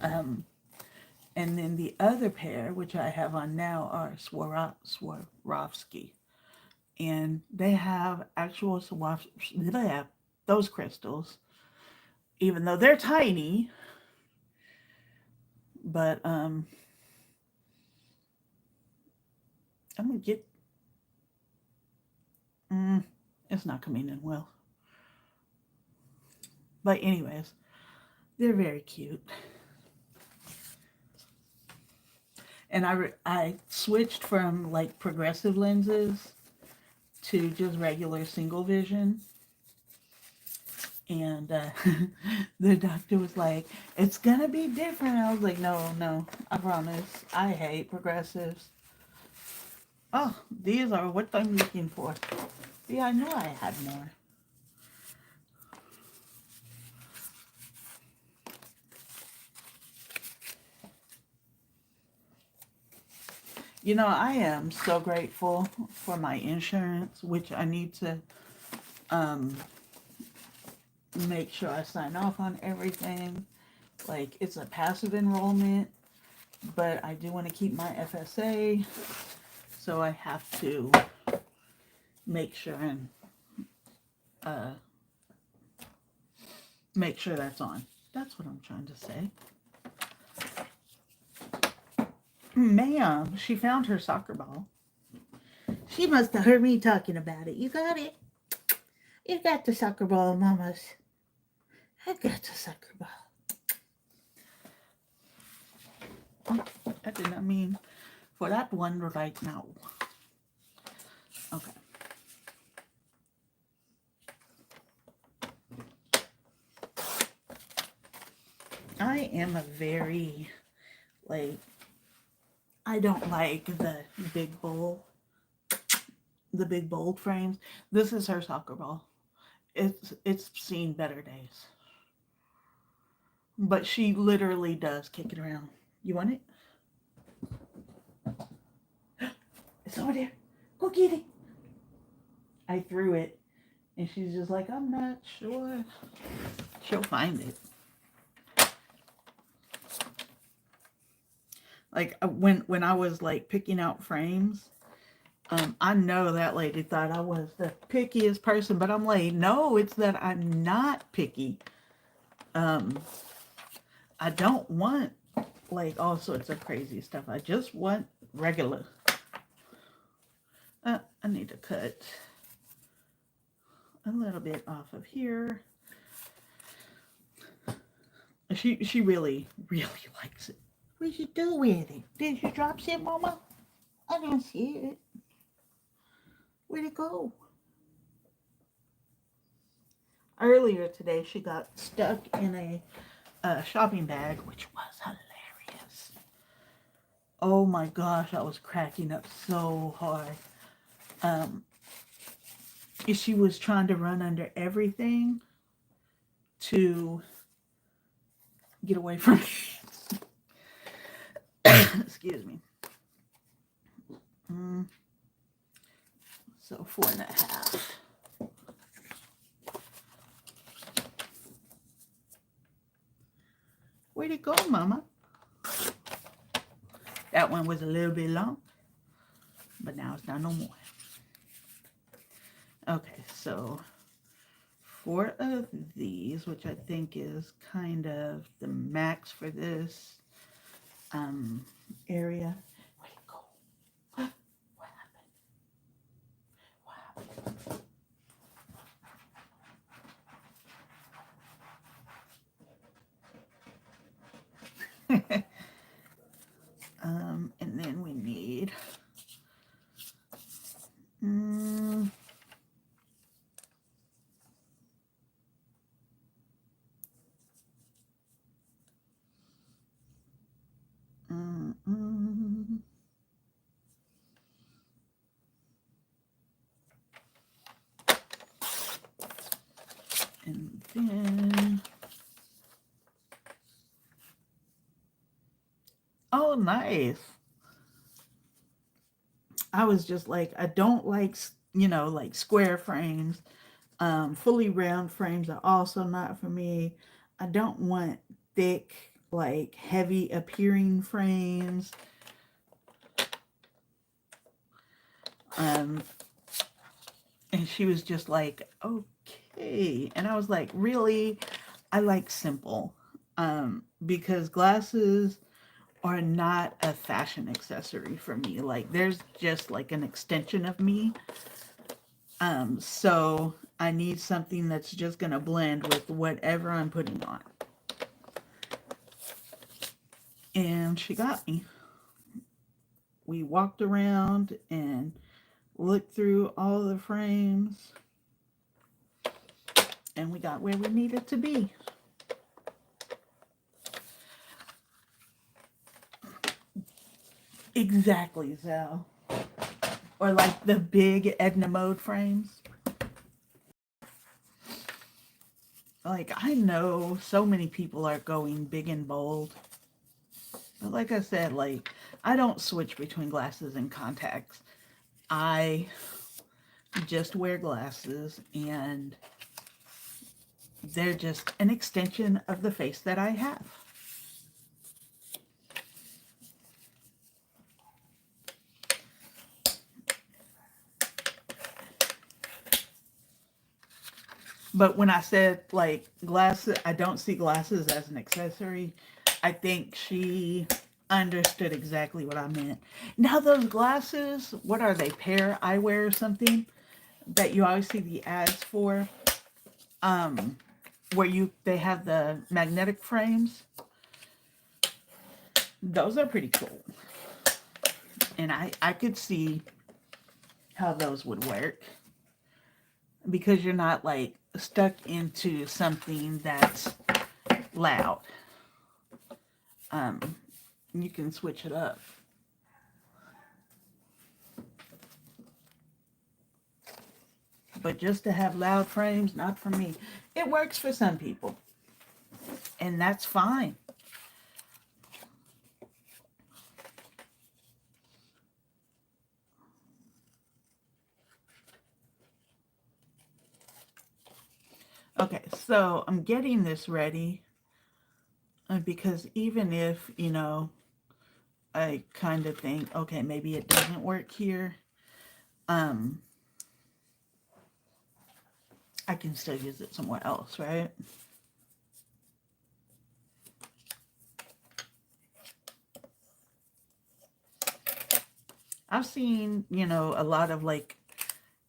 And then the other pair, which I have on now, are Swarovski. And they have actual those crystals, even though they're tiny. But I'm gonna get. It's not coming in well. But anyways, they're very cute. And I switched from like progressive lenses to just regular single vision. And the doctor was like, it's gonna be different. I was like, no, I promise. I hate progressives. Oh, these are what I'm looking for. See, I know I had more. You know, I am so grateful for my insurance, which I need to make sure I sign off on everything. Like, it's a passive enrollment, but I do want to keep my FSA, so I have to make sure and make sure that's on. That's what I'm trying to say. Ma'am, she found her soccer ball. She must have heard me talking about it. You got it? You got the soccer ball, mamas. I got the soccer ball. Oh, I did not mean for that one right now. Okay. I am a very, like, I don't like the big bold frames. This is her soccer ball. It's seen better days. But she literally does kick it around. You want it? It's over there. Go get it. I threw it. And she's just like, I'm not sure. She'll find it. Like when I was like picking out frames, I know that lady thought I was the pickiest person, but I'm like, no, it's that I'm not picky. I don't want like all sorts of crazy stuff. I just want regular. I need to cut a little bit off of here. She really, really likes it. What'd you do with it? Did you drop it, Mama? I didn't see it. Where'd it go? Earlier today, she got stuck in a shopping bag, which was hilarious. Oh my gosh, I was cracking up so hard. She was trying to run under everything to get away from me. Excuse me. So 4.5. Where'd it go, Mama? That one was a little bit long, but now it's not no more. Okay, so 4 of these, which I think is kind of the max for this area. Where'd it go? What happened? And then we need and then oh, nice. I was just like, I don't like, like square frames. Fully round frames are also not for me. I don't want thick, like heavy appearing frames. And she was just like, okay. And I was like, really? I like simple. Because glasses are not a fashion accessory for me. Like, there's just like an extension of me. So I need something that's just gonna blend with whatever I'm putting on. And she got me. We walked around and looked through all the frames, and we got where we needed to be. Exactly, Zal. Or like the big Edna Mode frames. Like, I know so many people are going big and bold. But like I said, like, I don't switch between glasses and contacts. I just wear glasses, and they're just an extension of the face that I have. But when I said, like, glasses, I don't see glasses as an accessory, I think she understood exactly what I meant. Now, those glasses, what are they, Pair Eyewear or something, that you always see the ads for, where they have the magnetic frames? Those are pretty cool. And I could see how those would work, because you're not, like, stuck into something that's loud. You can switch it up. But just to have loud frames, not for me. It works for some people, and that's fine. Okay, so I'm getting this ready because even if, I kind of think, okay, maybe it doesn't work here, I can still use it somewhere else, right? I've seen, a lot of like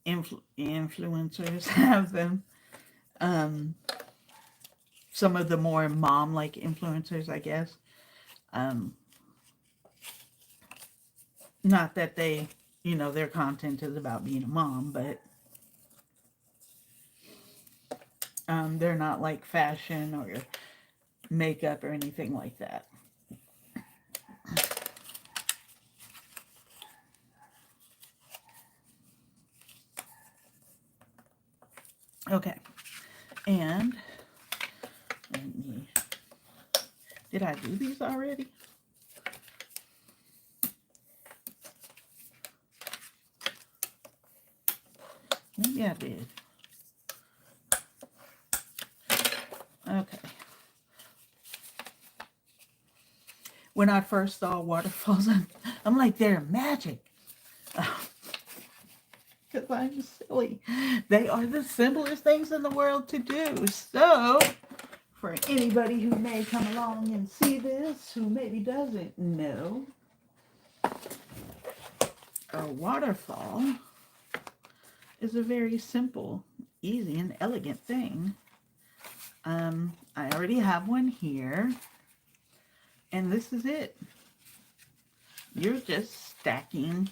influencers have them. some of the more mom-like influencers, I guess. Um, Not that they, their content is about being a mom, but they're not like fashion or makeup or anything like that. Okay, and did I do these already? Maybe I did. Okay. When I first saw waterfalls, I'm like, they're magic. Because I'm silly. They are the simplest things in the world to do. So, for anybody who may come along and see this, who maybe doesn't know, a waterfall is a very simple, easy, and elegant thing. I already have one here, and this is it. You're just stacking.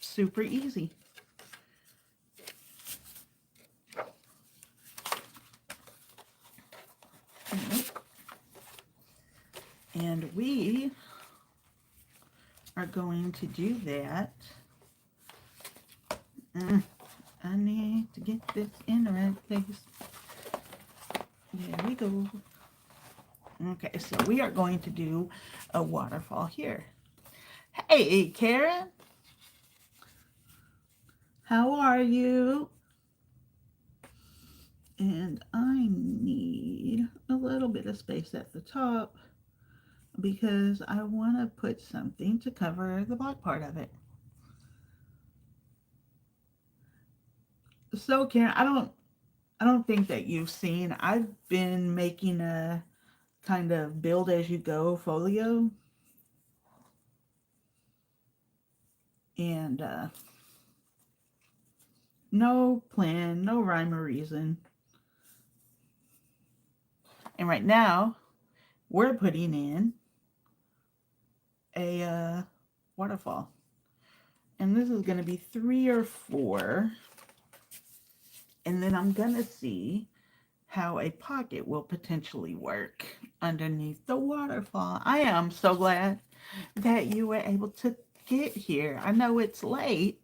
Super easy. And we are going to do that. I need to get this in the right place. There we go. Okay, so we are going to do a waterfall here. Hey, Karen. How are you? And I need a little bit of space at the top because I want to put something to cover the bottom part of it. So Karen, I don't think that you've seen, I've been making a kind of build as you go folio. And no plan, no rhyme or reason. And right now, we're putting in a waterfall. And this is going to be 3 or 4. And then I'm going to see how a pocket will potentially work underneath the waterfall. I am so glad that you were able to get here. I know it's late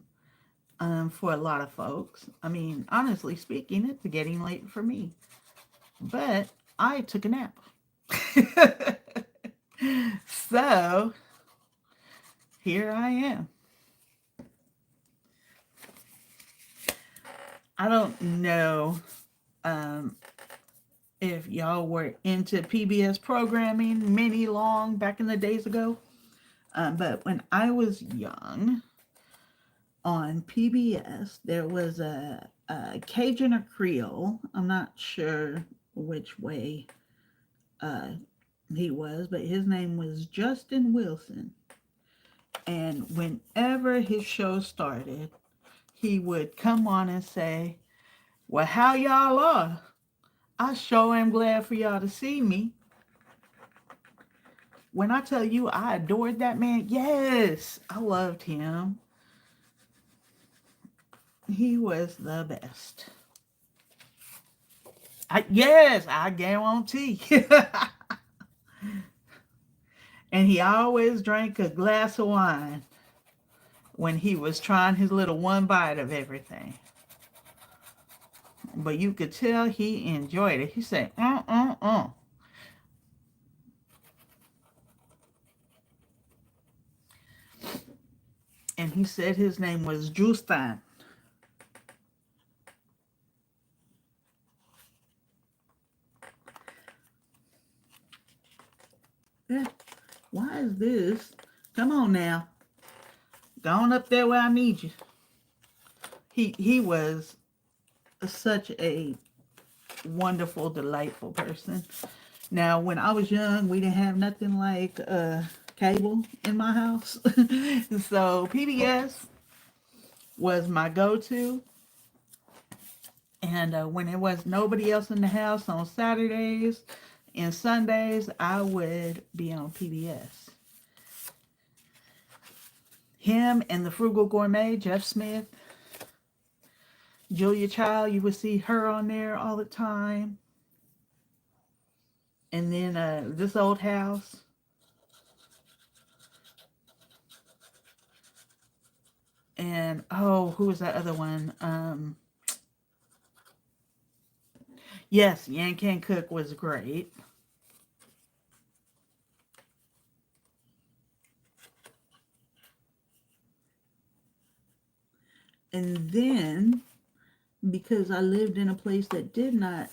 for a lot of folks. I mean, honestly speaking, it's getting late for me. But I took a nap. So, here I am. I don't know if y'all were into PBS programming many long back in the days ago. But when I was young, on PBS, there was a Cajun or Creole. I'm not sure which way he was, but his name was Justin Wilson. And whenever his show started, he would come on and say, well, how y'all are? I sure am glad for y'all to see me. When I tell you I adored that man, yes, I loved him. He was the best. Yes, I guarantee. And he always drank a glass of wine when he was trying his little one bite of everything. But you could tell he enjoyed it. He said, And he said his name was Justin. Yeah. Why is this? Come on now. Go on up there where I need you. He was such a wonderful, delightful person. Now, when I was young, we didn't have nothing like cable in my house. So PBS was my go-to. And when there was nobody else in the house on Saturdays and Sundays, I would be on PBS. Him and the Frugal Gourmet, Jeff Smith, Julia Child, you would see her on there all the time. And then This Old House. And, oh, who was that other one? Yes, Yan Can Cook was great. And then, because I lived in a place that did not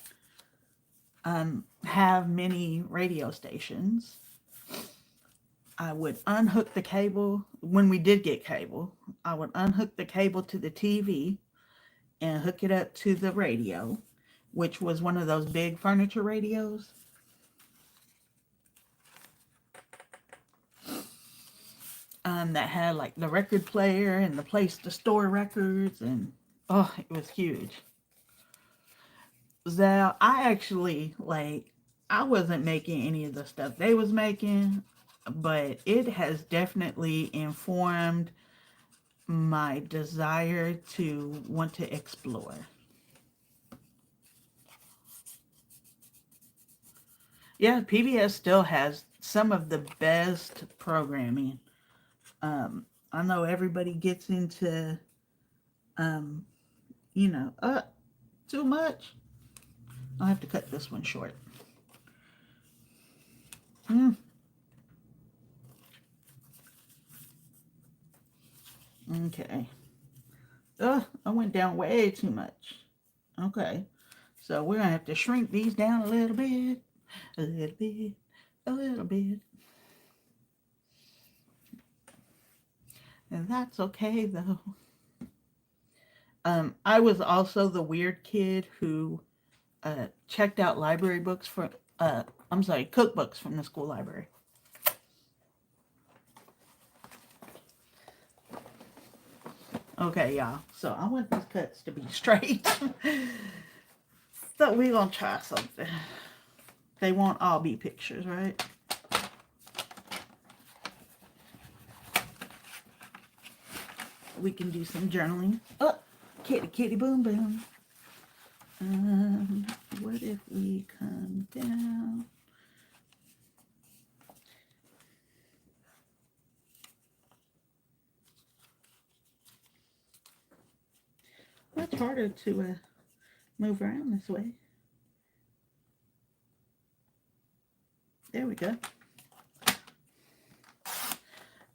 have many radio stations, I would unhook the cable. When we did get cable, I would unhook the cable to the TV and hook it up to the radio, which was one of those big furniture radios. That had like the record player and the place to store records, and oh, it was huge. So I actually, like, I wasn't making any of the stuff they was making, but it has definitely informed my desire to want to explore. Yeah, PBS still has some of the best programming. I know everybody gets into, you know, too much. I'll have to cut this one short. Okay. I went down way too much. Okay. So we're going to have to shrink these down a little bit. A little bit. A little bit. And that's okay, though. I was also the weird kid who checked out library books for, cookbooks from the school library. Okay, y'all. So I want these cuts to be straight. So we're going to try something. They won't all be pictures, right? We can do some journaling. Oh, kitty, kitty, boom, boom. What if we come down? It's harder to move around this way. There we go.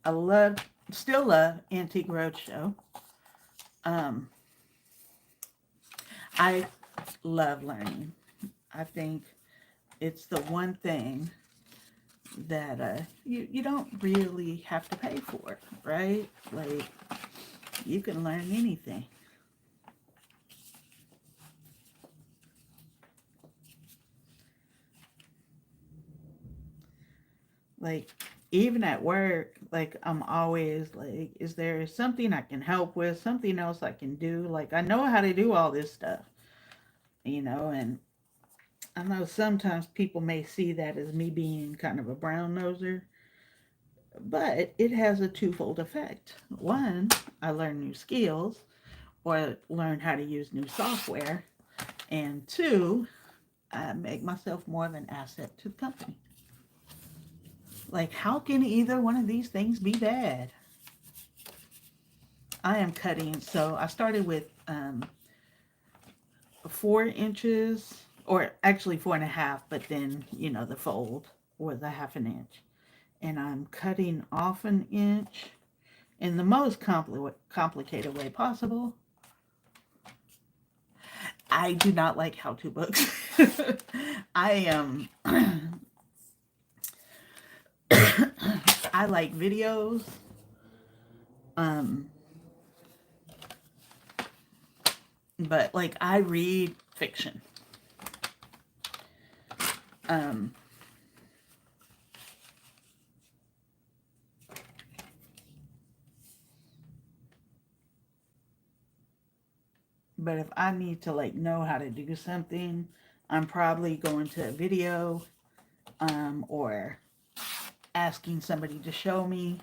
I still love Antique Roadshow. I love learning. I think it's the one thing that you don't really have to pay for, right? Like, you can learn anything. Like, even at work, like, I'm always like, is there something I can help with? Something else I can do? Like, I know how to do all this stuff, you know, and I know sometimes people may see that as me being kind of a brown noser, but it has a twofold effect. One, I learn new skills or learn how to use new software. And two, I make myself more of an asset to the company. Like, how can either one of these things be bad? I am cutting, so I started with 4 inches, or actually 4.5, but then, you know, the fold was a 1/2 inch. And I'm cutting off 1 inch in the most complicated way possible. I do not like how-to books. I am... I like videos. But, like, I read fiction. But if I need to like know how to do something, I'm probably going to a video or asking somebody to show me.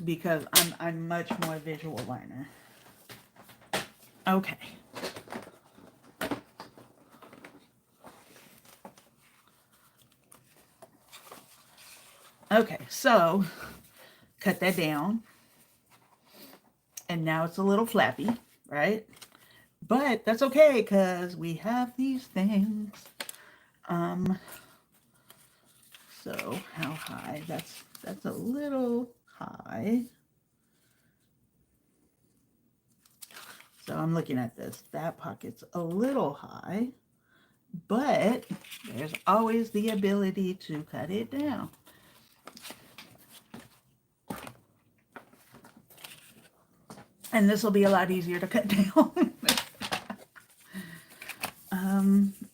Because I'm much more visual learner. Okay. Okay, so cut that down. And now it's a little flappy, right? But that's okay because we have these things. So how high? That's a little high. So I'm looking at this. That pocket's a little high, but there's always the ability to cut it down. And this will be a lot easier to cut down.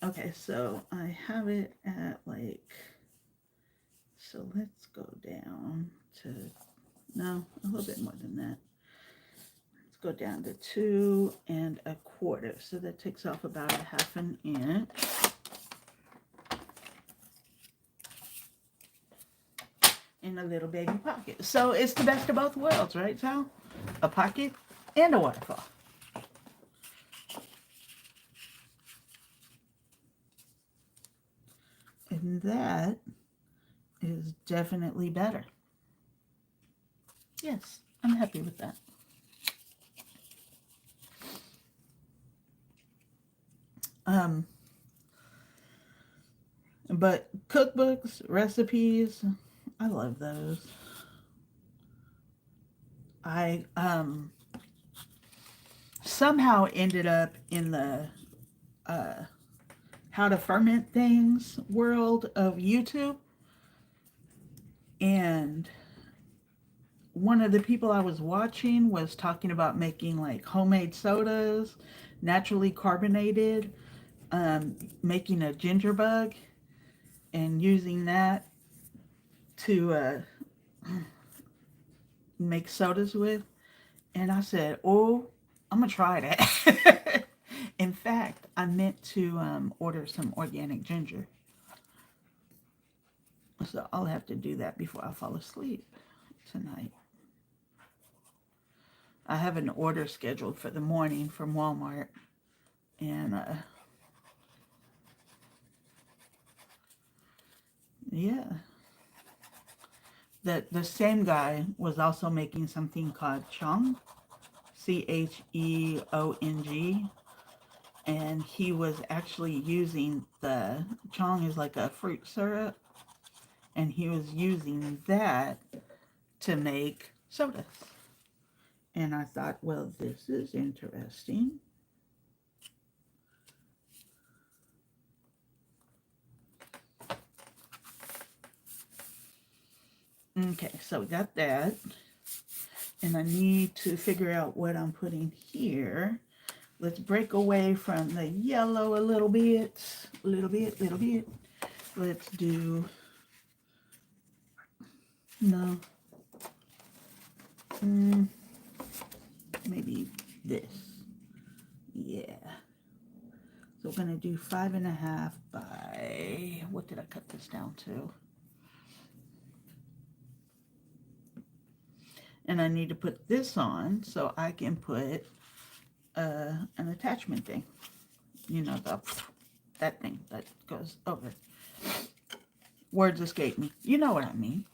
Okay, so I have it at like, so let's go down to, no, a little bit more than that. Let's go down to 2 1/4. So that takes off about 1/2 inch. In a little baby pocket. So it's the best of both worlds, right, Sal? A pocket and a waterfall. And that is definitely better. Yes, I'm happy with that. But cookbooks, recipes, I love those. I somehow ended up in the how to ferment things world of YouTube. And one of the people I was watching was talking about making like homemade sodas, naturally carbonated, making a ginger bug and using that to make sodas with. And I said, oh, I'm going to try that. In fact, I meant to order some organic ginger. So I'll have to do that before I fall asleep tonight. I have an order scheduled for the morning from Walmart. And yeah. The same guy was also making something called Chong. Cheong. And he was actually using the Chong is like a fruit syrup. And he was using that to make sodas. And I thought, well, this is interesting. Okay, so we got that. And I need to figure out what I'm putting here. Let's break away from the yellow a little bit. Little bit. Let's do, no. Maybe this. Yeah. So we're going to do 5 1/2 by, what did I cut this down to? And I need to put this on so I can put an attachment thing. You know, that thing that goes over. Words escape me. You know what I mean.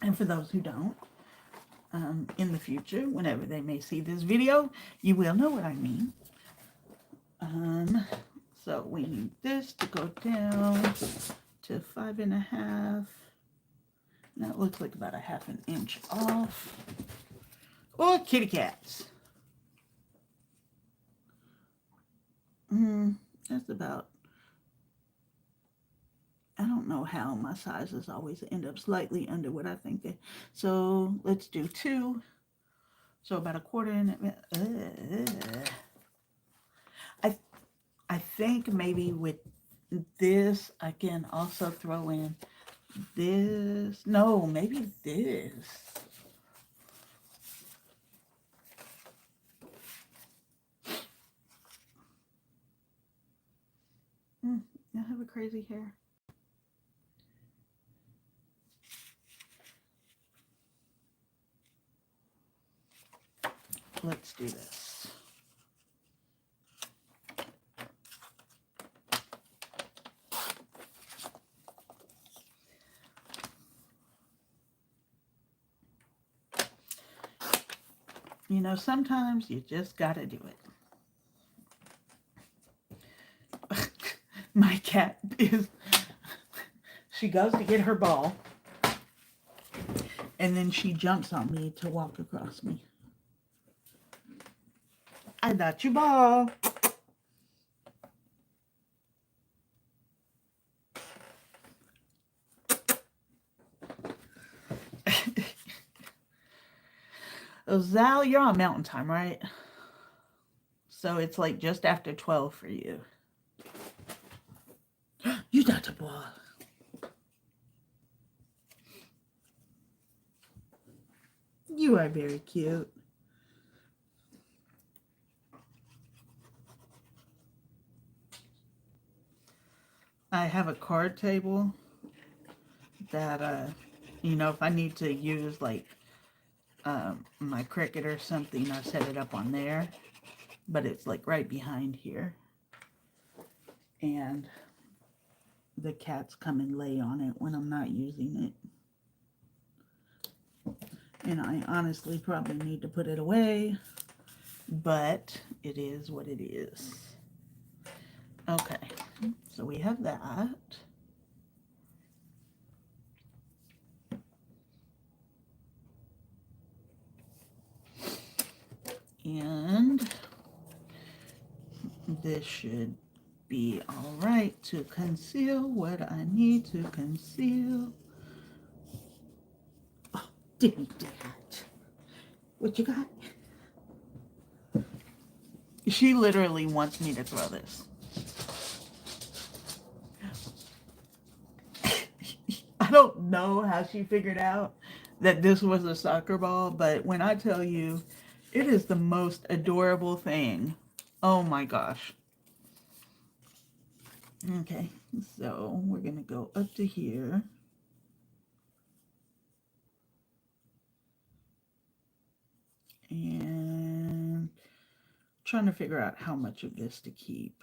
And for those who don't, in the future, whenever they may see this video, you will know what I mean. So we need this to go down to 5 1/2. Now it looks like about 1/2 inch off. Or kitty cats. That's about, I don't know how my sizes always end up slightly under what I think they, so let's do 2. So about 1/4 inch. I think maybe with this, I can also throw in this. No, maybe this. I have a crazy hair. Let's do this. You know, sometimes you just gotta do it. My cat is, she goes to get her ball, and then she jumps on me to walk across me. I got your ball. Oh, Zal, you're on mountain time, right? So it's like just after 12 for you. You got the ball. You are very cute. I have a card table that, you know, if I need to use like my Cricut or something, I set it up on there. But it's like right behind here. And the cats come and lay on it when I'm not using it. And I honestly probably need to put it away, but it is what it is. Okay, so we have that. And this should be all right to conceal what I need to conceal. Oh, give me that. What you got? She literally wants me to throw this. I don't know how she figured out that this was a soccer ball, but when I tell you, it is the most adorable thing. Oh my gosh. Okay, so we're going to go up to here. And trying to figure out how much of this to keep.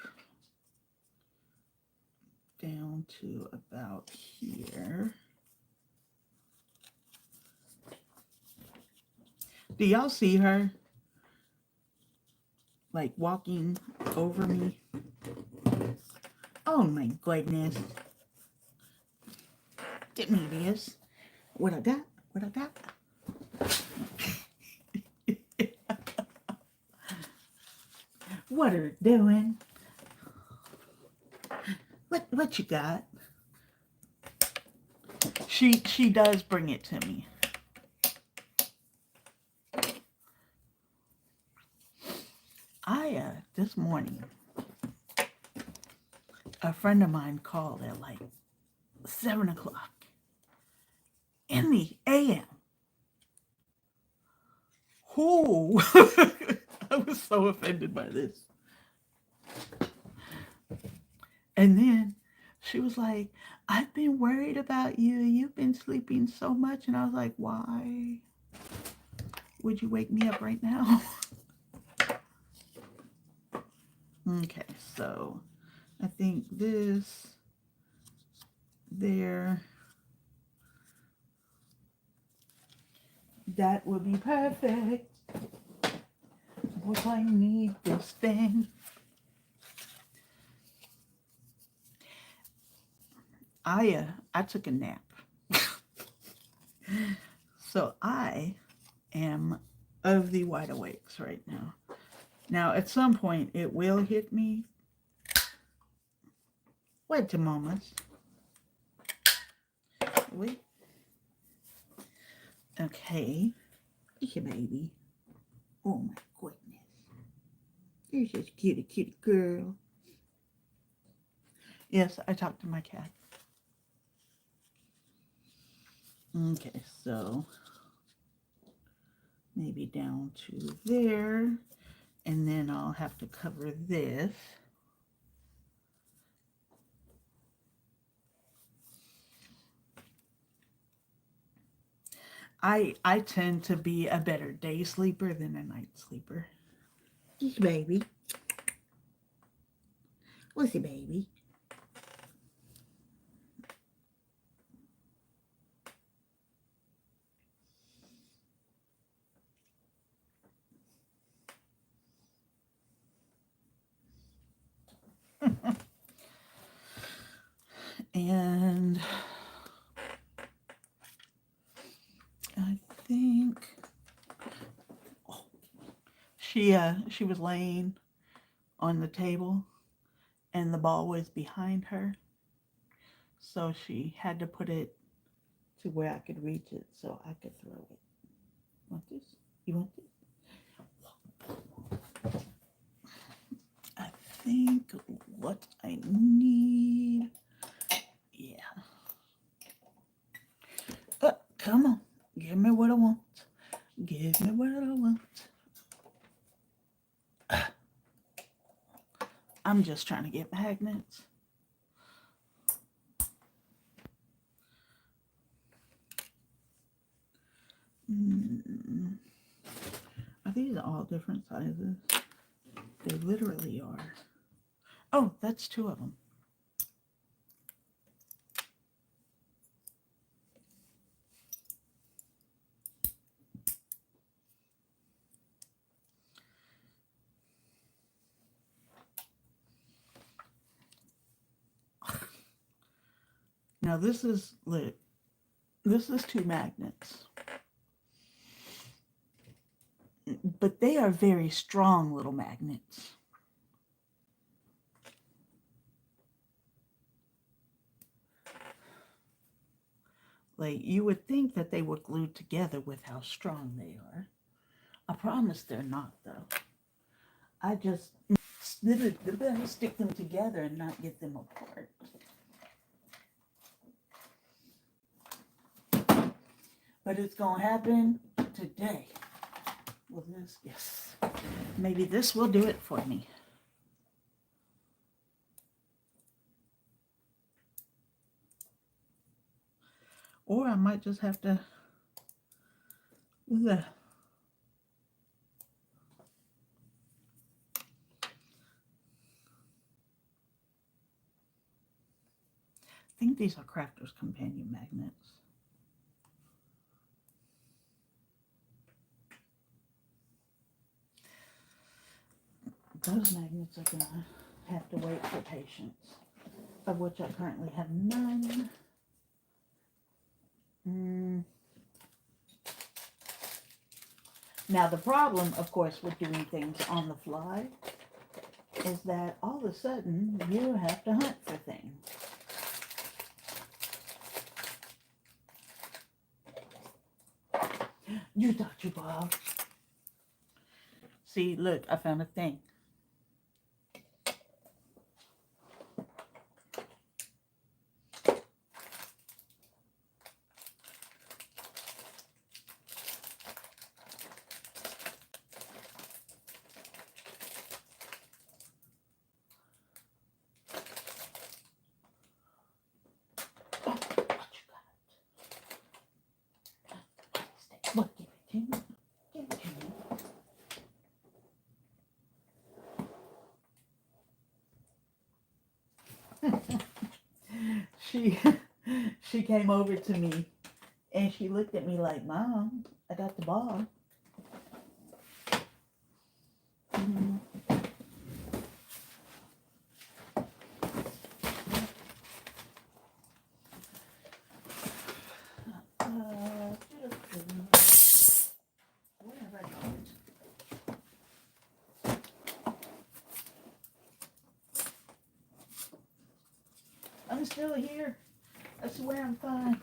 Down to about here. Do y'all see her? Like walking over me? Oh my goodness. Get me this. What I got? What I got? What are you doing? What you got? She does bring it to me. This morning, a friend of mine called at like 7 o'clock in the AM. Who? I was so offended by this. And then she was like, I've been worried about you. You've been sleeping so much. And I was like, why would you wake me up right now? Okay, so I think this, there, that would be perfect. What I need this thing. I took a nap. So I am of the wide awakes right now. Now, at some point, it will hit me. Wait a moment. Wait. Okay. It's your baby. Oh my goodness. You're just cutie girl. Yes, I talked to my cat. Okay, so maybe down to there. And then I'll have to cover this. I tend to be a better day sleeper than a night sleeper. Yes, baby. What's it, baby? And I think she was laying on the table and the ball was behind her. So she had to put it to where I could reach it so I could throw it. Want this? You want this? I think what I need. Yeah. Come on. Give me what I want. Give me what I want. I'm just trying to get magnets. Are these all different sizes? They literally are. Oh, that's 2 of them. Now this is lit. This is 2 magnets. But they are very strong little magnets. Like, you would think that they were glued together with how strong they are. I promise they're not, though. I just stick them together and not get them apart. But it's going to happen today. Will this? Yes. Maybe this will do it for me. Or I might just have to... I think these are Crafter's Companion magnets. Those magnets are going to have to wait for patience, of which I currently have none. Now the problem, of course, with doing things on the fly is that all of a sudden you have to hunt for things. You thought you Bob. See, look, I found a thing. Look, give it to me. Give it to me. She came over to me and she looked at me like, Mom, I got the ball. I'm still here. I swear I'm fine.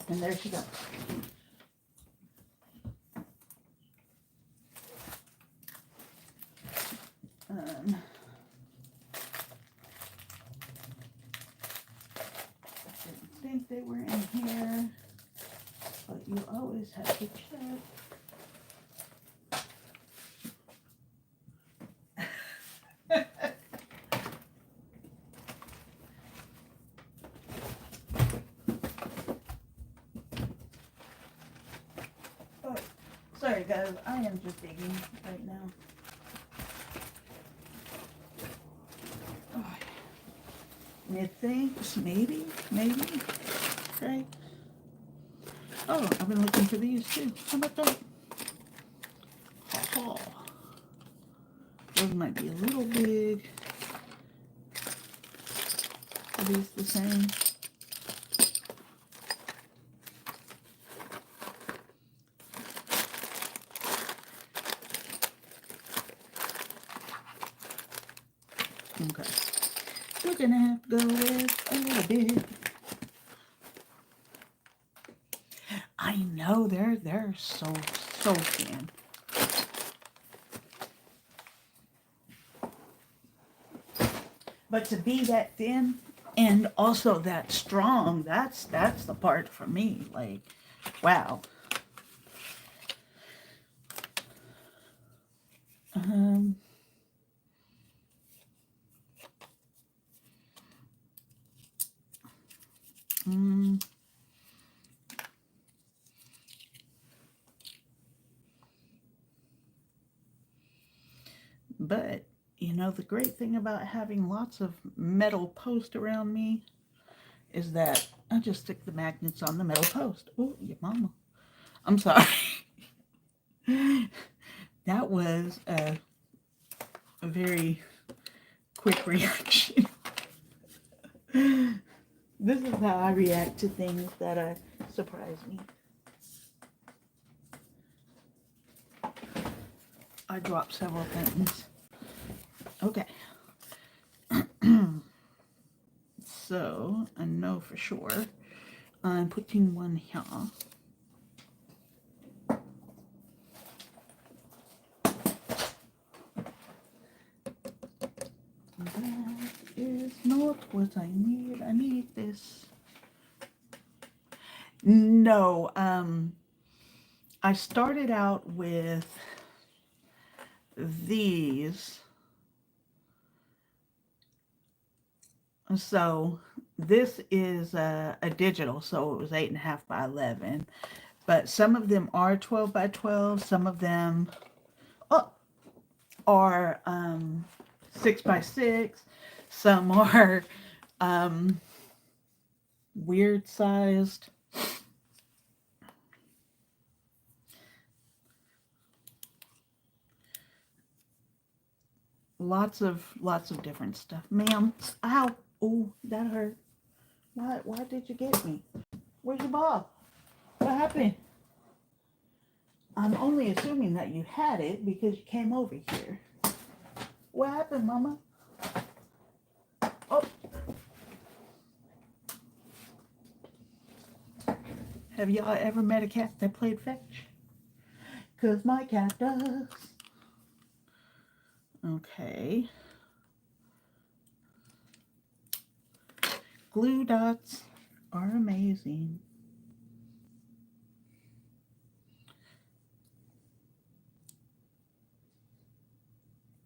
And there she goes. I didn't think they were in here, but you always have to check. Sorry guys, I am just digging right now. Oh, methinks, maybe, okay. Oh, I've been looking for these too. How about that? Oh, those might be a little big. Are these the same? Okay. We're gonna have to go with a little bit. I know they're so thin. But to be that thin and also that strong, that's the part for me. Like, wow. Mm, but you know, the great thing about having lots of metal post around me is that I just stick the magnets on the metal post. Oh, your mama. I'm sorry. That was a very quick reaction. This is how I react to things that surprise me. I dropped several things. Okay. So, I know for sure I'm putting one here. That is not what I need. I need this. No, I started out with these. So this is a digital, so it was 8.5 by 11. But some of them are 12 by 12. Some of them are 6 by 6. Some are weird sized. Lots of different stuff. Ma'am, ow, oh, that hurt. Why did you get me? Where's your ball? What happened? I'm only assuming that you had it because you came over here. What happened, Mama? Oh. Have y'all ever met a cat that played fetch? Because my cat does. Okay. Glue dots are amazing.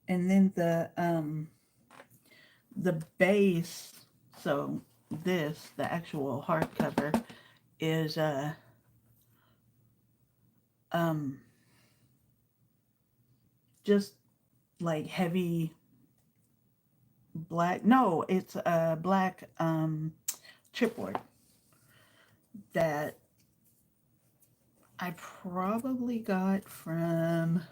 And then the base, so this, the actual hardcover, is just like heavy black. No, it's a black chipboard that I probably got from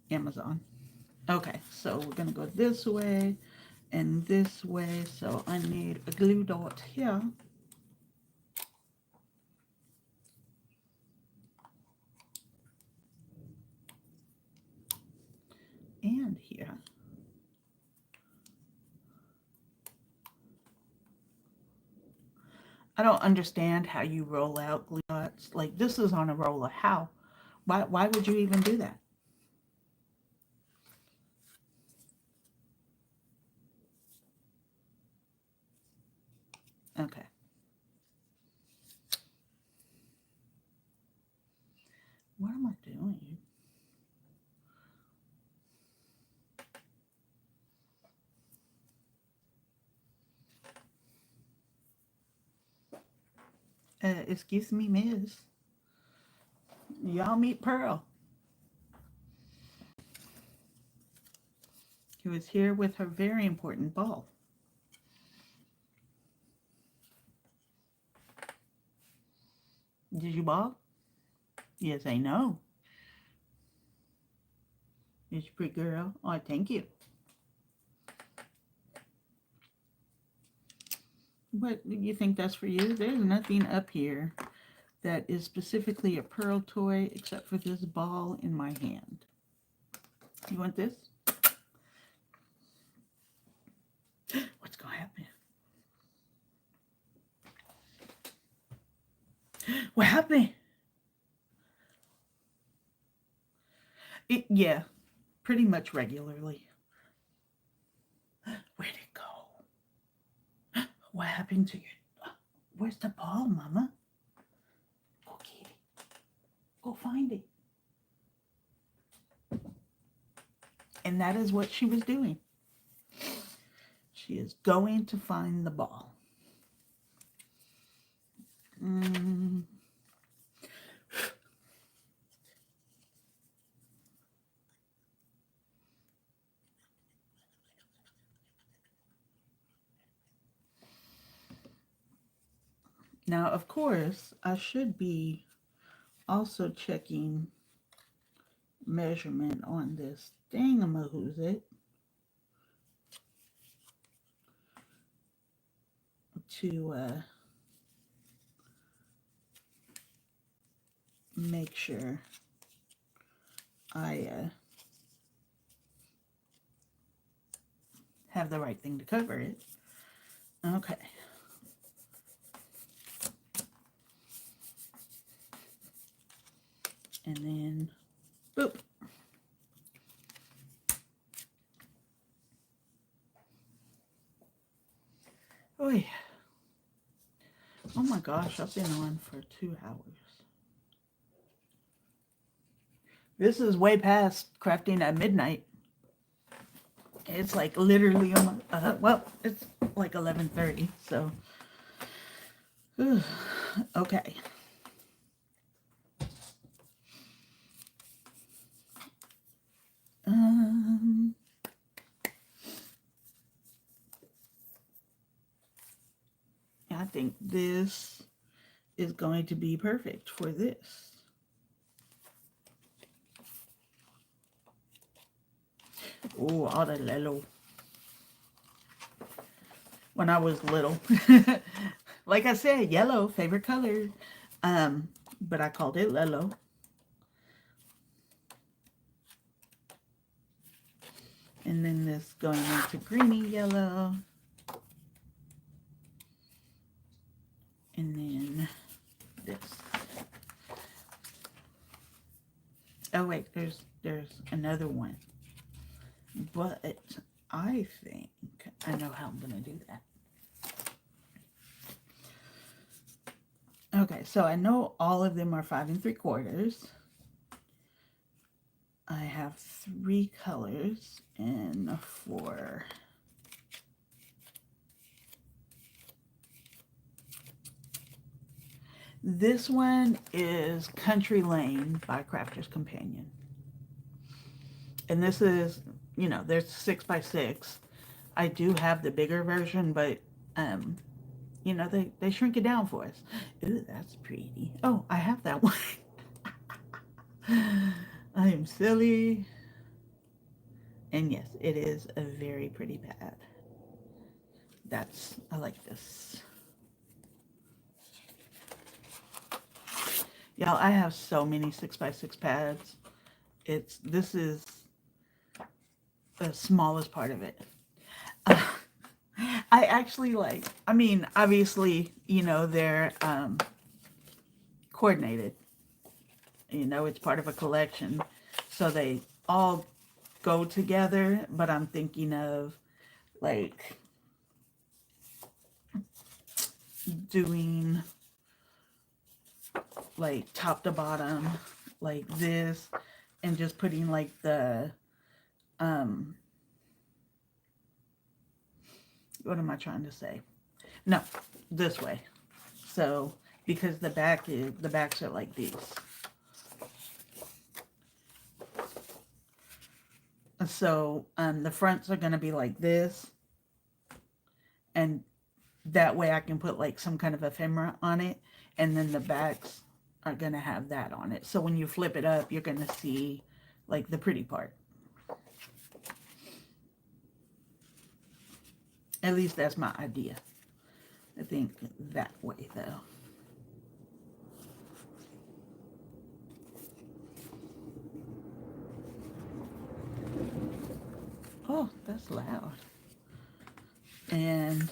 Amazon. Okay, so we're gonna go this way and this way. So I need a glue dot here. And here. I don't understand how you roll out glue dots. Like, this is on a roller. How? Why would you even do that? Okay. What am I doing? Excuse me, miss. Y'all meet Pearl, who is here with her very important ball. Did you ball? Yes, I know. It's a pretty girl. Oh, thank you. What, you think that's for you? There's nothing up here that is specifically a Pearl toy except for this ball in my hand. You want this? What's going to happen? What happened? Yeah, pretty much regularly. Where'd it go? What happened to your... Where's the ball, Mama? Go get it. Go find it. And that is what she was doing. She is going to find the ball. Now, of course, I should be also checking measurement on this thingamahoosit to make sure I have the right thing to cover it. Okay. And then, boop. Oh yeah. Oh my gosh, I've been on for 2 hours. This is way past crafting at midnight. It's like literally, well, it's like 11:30, so. Okay. I think this is going to be perfect for this. Oh, all the yellow. When I was little, like I said, yellow, favorite color. But I called it Lelo. And then this going into greeny yellow. And then this. Oh wait, there's another one. But I think I know how I'm gonna do that. Okay, so I know all of them are 5 3/4. I have 3 colors and 4. This one is Country Lane by Crafter's Companion. And this is, you know, there's 6 by 6. I do have the bigger version, but, you know, they shrink it down for us. Ooh, that's pretty. Oh, I have that one. I am silly. And yes, it is a very pretty pad. I like this. Y'all, I have so many 6 by 6 pads. This is the smallest part of it. I actually obviously, you know, they're coordinated. You know, it's part of a collection. So they all go together, but I'm thinking of like doing like top to bottom like this and just putting like the what am I trying to say? No, this way. So because the backs are like these. So the fronts are going to be like this, and that way I can put like some kind of ephemera on it, and then the backs are going to have that on it. So when you flip it up, you're going to see like the pretty part. At least that's my idea. I think that way though. Oh, that's loud. And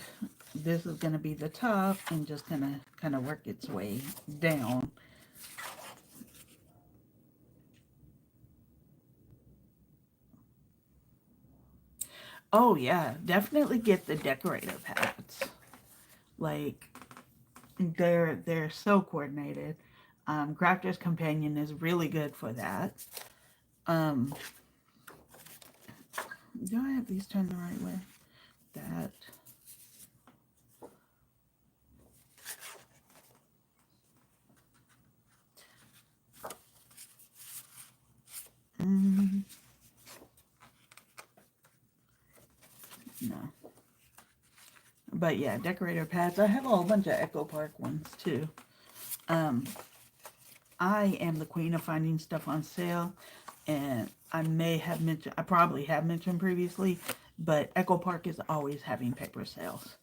this is going to be the top and just going to kind of work its way down. Oh yeah, definitely get the decorator pads. Like they're so coordinated. Crafter's Companion is really good for that. Do I have these turned the right way? That. No. But yeah, decorator pads. I have a whole bunch of Echo Park ones too. I am the queen of finding stuff on sale, and I probably have mentioned previously, but Echo Park is always having paper sales.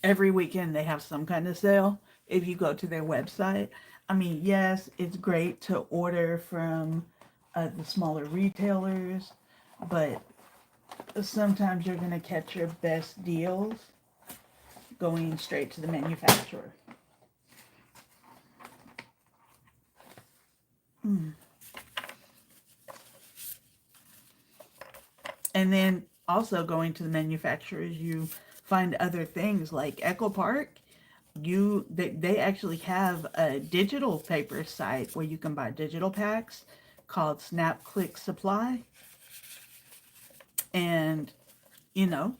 Every weekend they have some kind of sale. If you go to their website, I mean, yes, it's great to order from the smaller retailers, but sometimes you're going to catch your best deals going straight to the manufacturer. And then also going to the manufacturers, you find other things like Echo Park. They actually have a digital paper site where you can buy digital packs called Snap Click Supply. And, you know,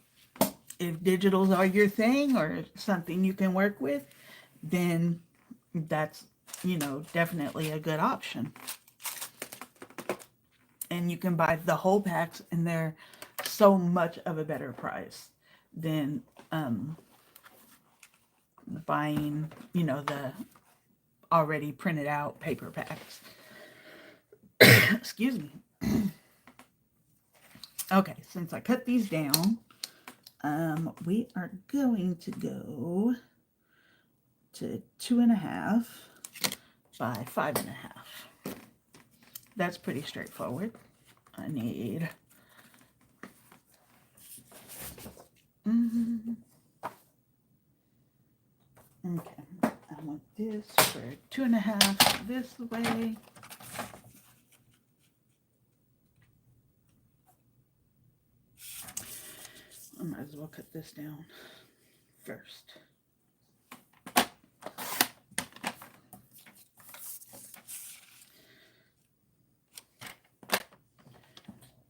if digitals are your thing or something you can work with, then that's, you know, definitely a good option. And you can buy the whole packs, and they're so much of a better price than buying, you know, the already printed out paper packs. Excuse me. Okay, since I cut these down, we are going to go to 2.5 by 5.5. That's pretty straightforward. I need okay, I want this for 2.5 this way. I might as well cut this down first.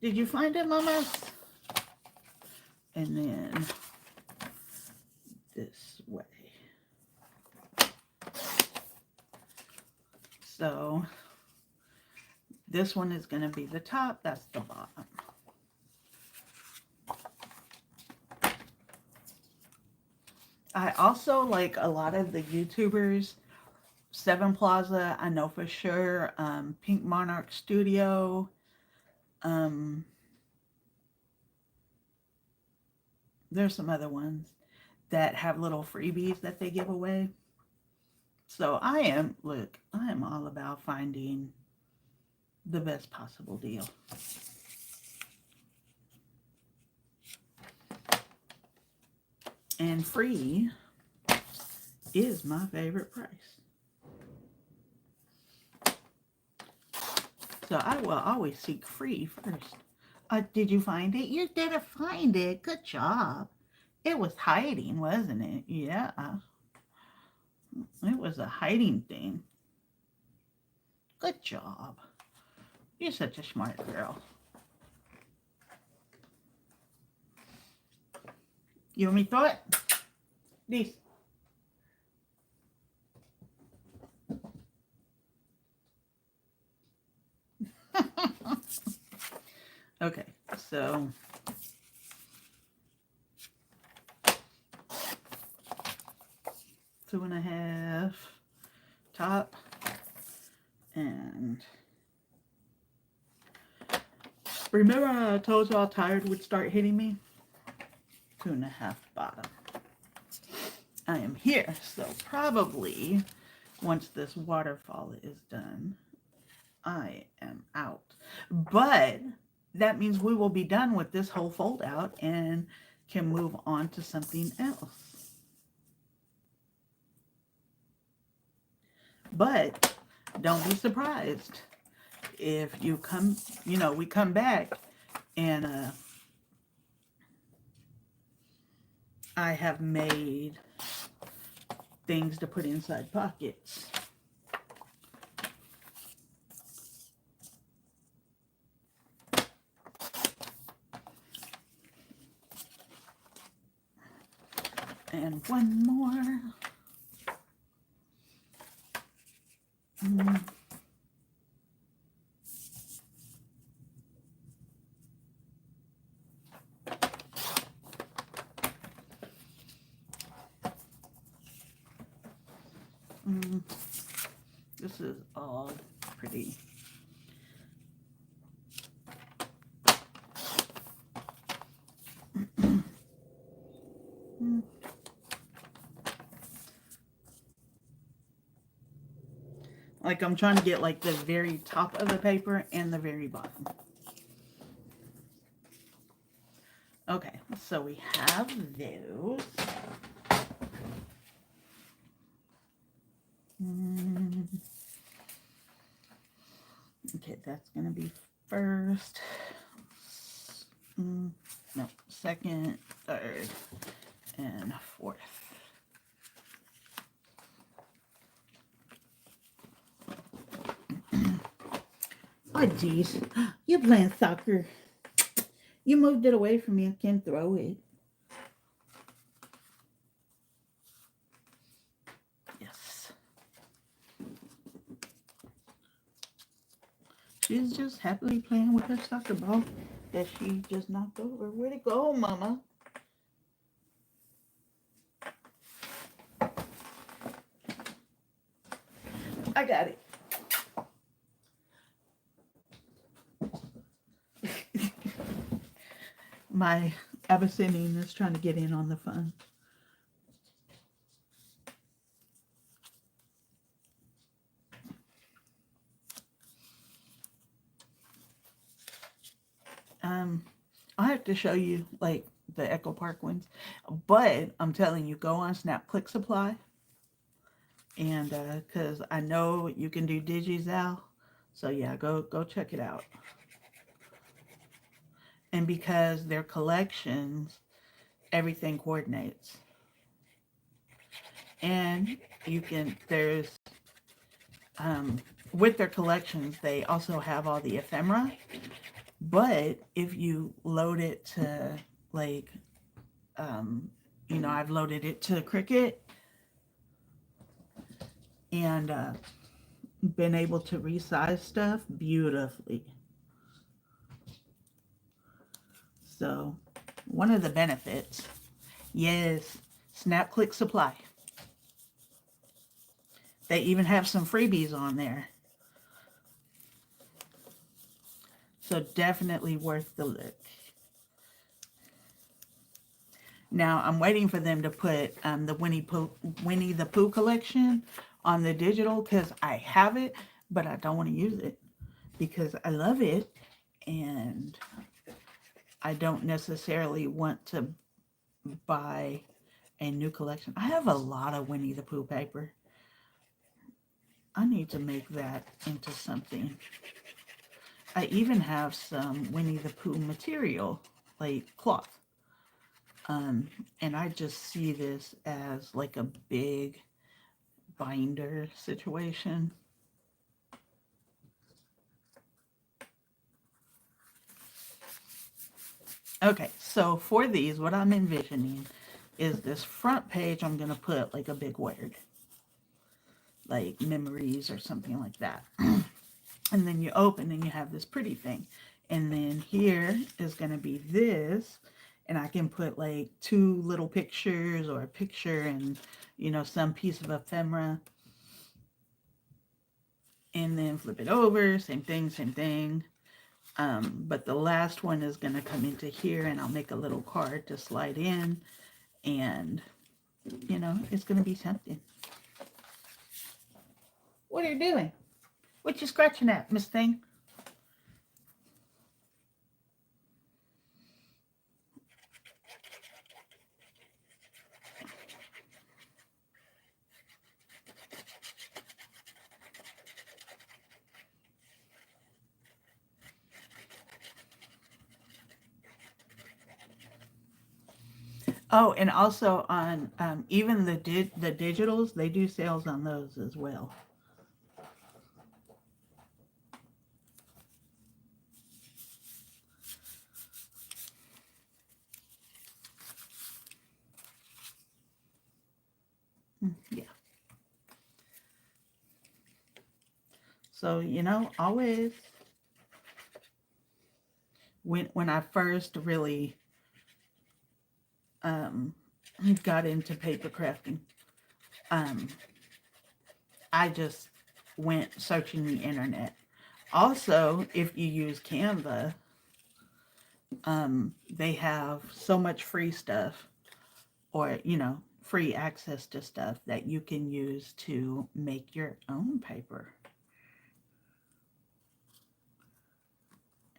Did you find it, mamas? And then this way. So this one is going to be the top, that's the bottom. I also like a lot of the YouTubers, Seven Plaza, I know for sure, Pink Monarch Studio, there's some other ones that have little freebies that they give away. So I am all about finding the best possible deal. And free is my favorite price. So I will always seek free first. Did you find it? You did find it. Good job. It was hiding, wasn't it? Yeah. It was a hiding thing. Good job. You're such a smart girl. You want me to throw it? These. Okay, so two and a half top, and remember I told you how tired would start hitting me? 2.5 bottom. I am here, so probably once this waterfall is done, I am out. But that means we will be done with this whole fold out and can move on to something else. But don't be surprised if you come, we come back and I have made things to put inside pockets. And one more. This is all pretty. Like I'm trying to get like the very top of the paper and the very bottom. Okay, so we have those. Okay, that's going to be first. No, second, third, and fourth. Oh, geez. You're playing soccer. You moved it away from me. I can't throw it. Yes. She's just happily playing with her soccer ball that she just knocked over. Where'd it go, Mama? I got it. My Abyssinian is trying to get in on the fun. I have to show you like the Echo Park ones, but I'm telling you, go on Snap Click Supply, and because I know you can do DigiZal, so yeah, go check it out. And because they're collections, everything coordinates. And you can, there's, with their collections, they also have all the ephemera. But if you load it to, like, I've loaded it to Cricut and been able to resize stuff beautifully. So, one of the benefits, yes, Snap Click Supply. They even have some freebies on there. So definitely worth the look. Now I'm waiting for them to put the Winnie the Pooh collection on the digital because I have it, but I don't want to use it because I love it and I don't necessarily want to buy a new collection. I have a lot of Winnie the Pooh paper. I need to make that into something. I even have some Winnie the Pooh material, like cloth. And I just see this as like a big binder situation. Okay, so for these, what I'm envisioning is this front page, I'm going to put like a big word, like memories or something like that. And then you open and you have this pretty thing. And then here is going to be this. And I can put like 2 little pictures or a picture and, you know, some piece of ephemera. And then flip it over. Same thing, same thing. But the last one is going to come into here, and I'll make a little card to slide in. And, you know, it's going to be something. What are you doing? What you scratching at, Miss Thing? Oh, and also on even the digitals, they do sales on those as well. Yeah. So, you know, always when I first really got into paper crafting, I just went searching the internet. Also, if you use Canva, they have so much free stuff, or, you know, free access to stuff that you can use to make your own paper.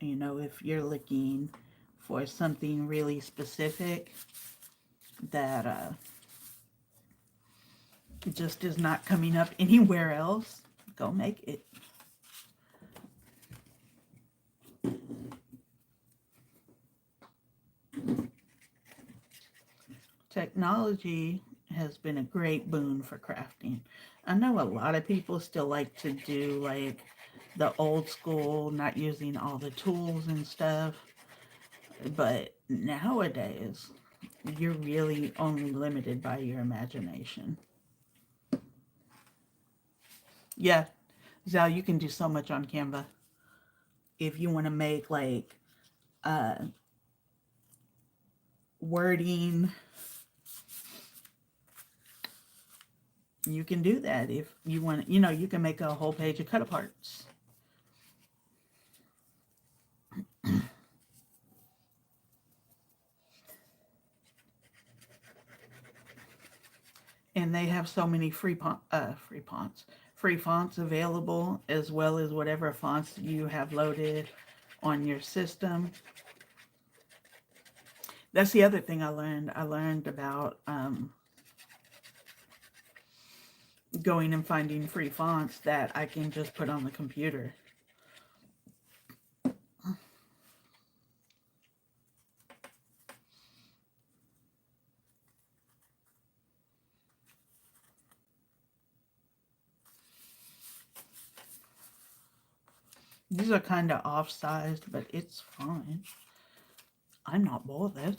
You know, if you're looking for something really specific that just is not coming up anywhere else, go make it. Technology has been a great boon for crafting. I know a lot of people still like to do like the old school, not using all the tools and stuff, but nowadays you're really only limited by your imagination. Yeah, Zal, you can do so much on Canva. If you want to make like uh, wording, you can do that. If you want, you know, you can make a whole page of cut aparts. And they have so many free fonts available, as well as whatever fonts you have loaded on your system. That's the other thing I learned. I learned about going and finding free fonts that I can just put on the computer. These are kind of off-sized, but it's fine. I'm not bothered.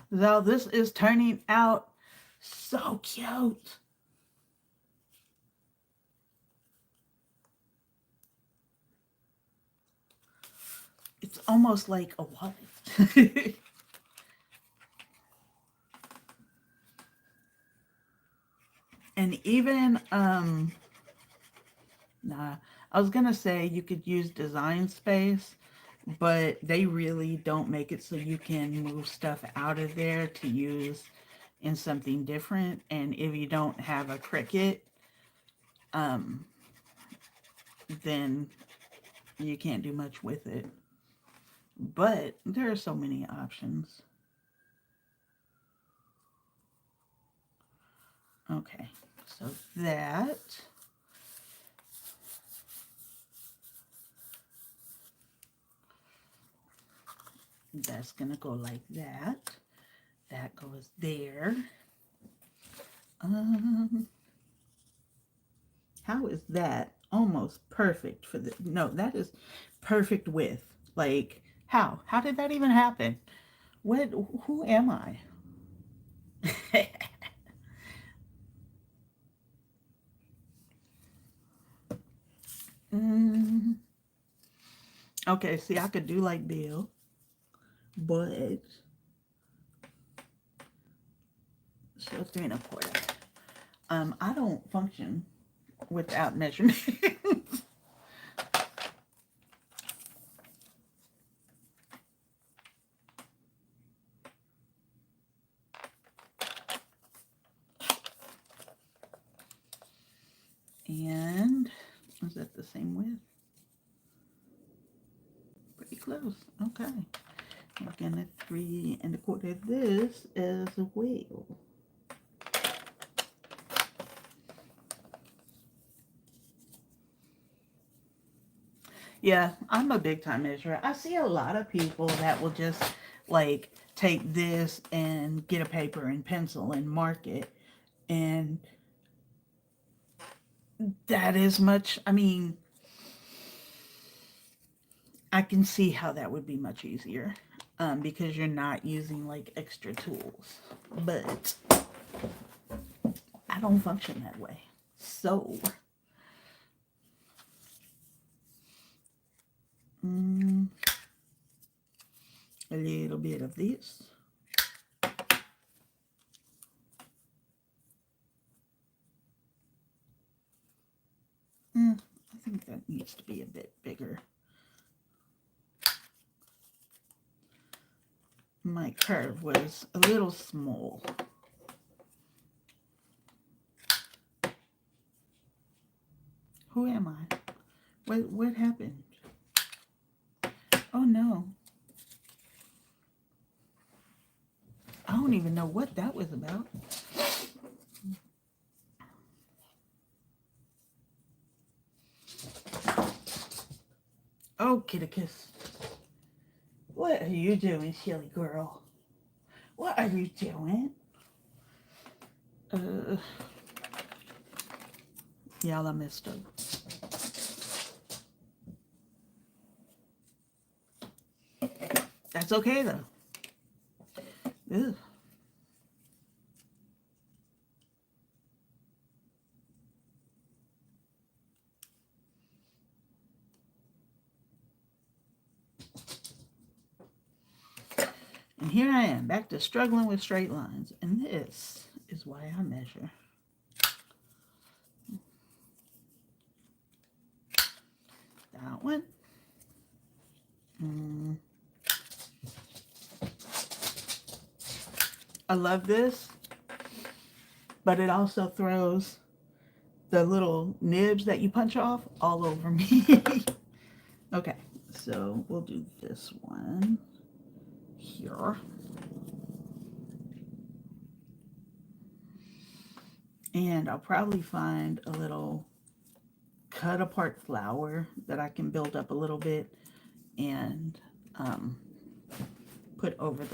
So this is turning out so cute. It's almost like a wallet. And even, I was gonna say you could use Design Space, but they really don't make it so you can move stuff out of there to use in something different. And if you don't have a Cricut, then you can't do much with it. But there are so many options. Okay, so that's gonna go like that. That goes there. How is that almost perfect for the, no, that is perfect width. Like, how? How did that even happen? What, who am I? mm, okay, see, I could do like Bill, but, so 3 1/4. I don't function without measurement. And is that the same width? Pretty close. Okay. Again, a 3 1/4. This is a wheel. Yeah, I'm a big time measurer. I see a lot of people that will just like take this and get a paper and pencil and mark it. And that is much, I mean, I can see how that would be much easier because you're not using like extra tools. But I don't function that way. So, a little bit of this. I think that needs to be a bit bigger. My curve was a little small. Who am I? What happened? Oh no. I don't even know what that was about. Oh, Kitticus. What are you doing, silly girl? What are you doing? Y'all, I messed up. That's okay, though. Ugh. And here I am, back to struggling with straight lines. And this is why I measure. That one. I love this, but it also throws the little nibs that you punch off all over me. Okay, so we'll do this one here. And I'll probably find a little cut apart flower that I can build up a little bit and put over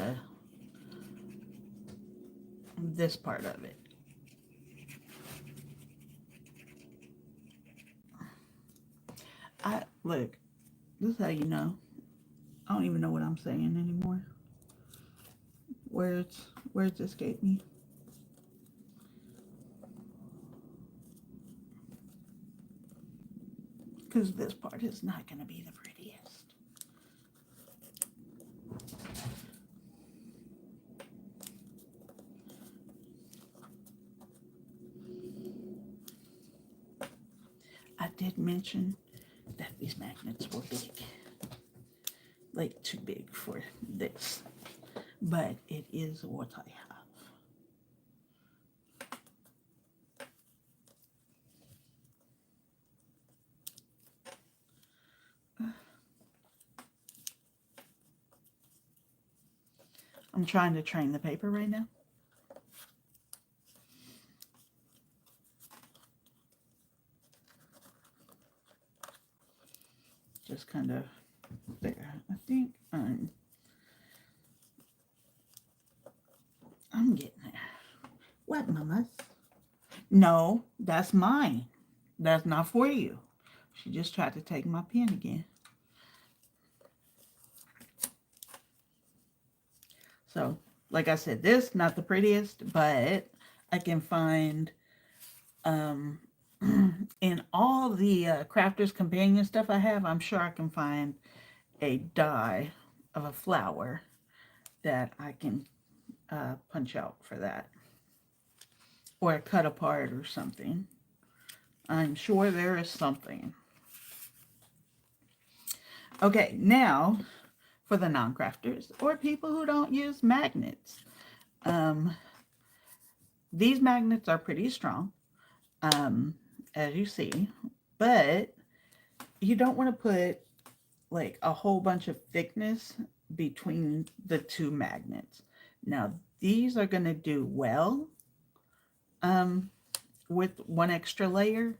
this part of it. Look, this is how you know. I don't even know what I'm saying anymore. Words escape me. Because this part is not going to be the prettiest. I did mention that these magnets were big. Like too big for this. But it is what I have. I'm trying to train the paper right now. Just kind of there. I think I'm getting there. What, mamas? No, that's mine. That's not for you. She just tried to take my pen again. So, like I said, this not the prettiest, but I can find in all the Crafter's Companion stuff I have, I'm sure I can find a die of a flower that I can punch out for that. Or a cut apart or something. I'm sure there is something. Okay, now for the non-crafters or people who don't use magnets. These magnets are pretty strong, as you see, but you don't want to put like a whole bunch of thickness between the two magnets. Now, these are going to do well with one extra layer,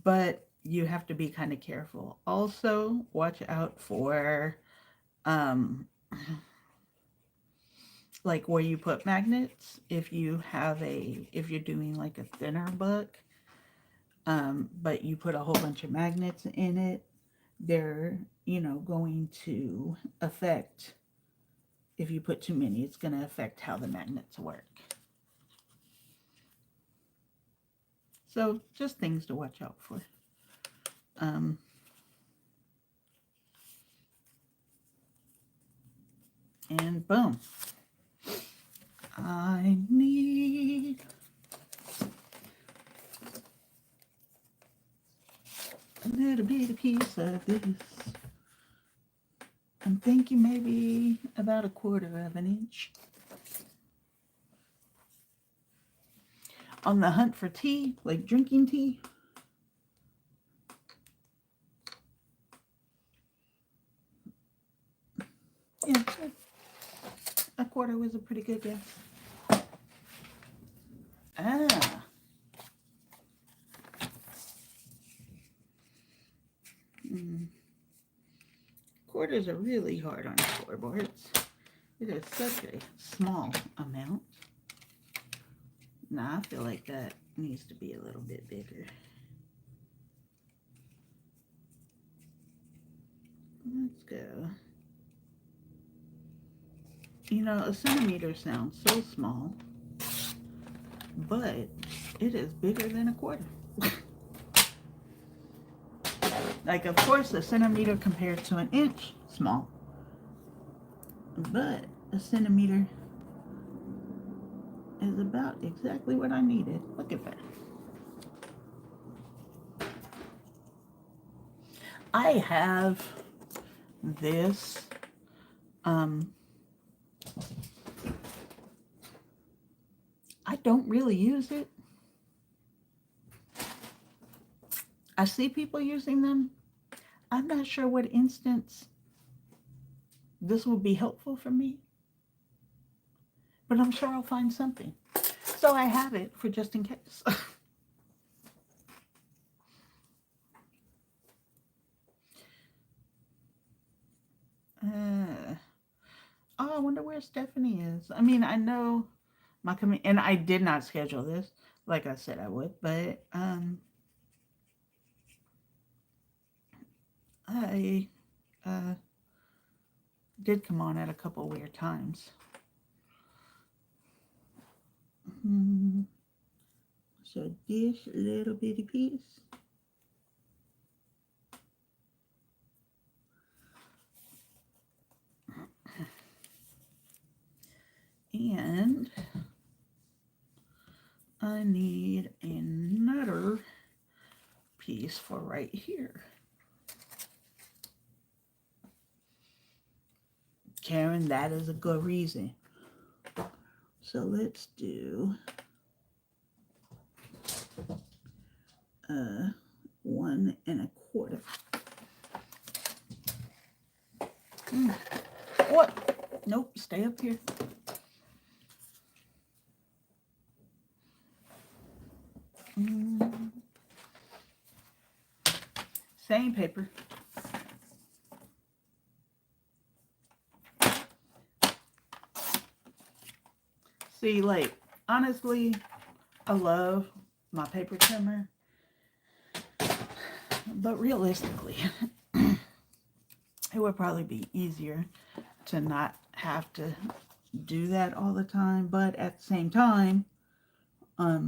but you have to be kind of careful. Also, watch out for like where you put magnets. If you're doing like a thinner book, but you put a whole bunch of magnets in it, they're, going to affect, if you put too many, it's going to affect how the magnets work. So just things to watch out for. And boom. I need a little bitty piece of this. I'm thinking maybe about 1/4 of an inch. On the hunt for tea, like drinking tea, yeah, 1/4 was a pretty good guess. Ah. Quarters are really hard on scoreboards. It is such a small amount. Nah, I feel like that needs to be a little bit bigger. Let's go. A centimeter sounds so small, but it is bigger than 1/4. Like, of course, a centimeter compared to an inch, small. But a centimeter is about exactly what I needed. Look at that. I have this I don't really use it. I see people using them. I'm not sure what instance this will be helpful for me, but I'm sure I'll find something. So I have it for just in case. I wonder where Stephanie is. I mean, I know and I did not schedule this like I said I would, but I did come on at a couple weird times. So this little bitty piece. And I need another piece for right here. Karen, that is a good reason. So let's do 1 1/4. What? Nope, stay up here. Same paper. See, like, honestly, I love my paper trimmer, But realistically, it would probably be easier to not have to do that all the time. But at the same time, I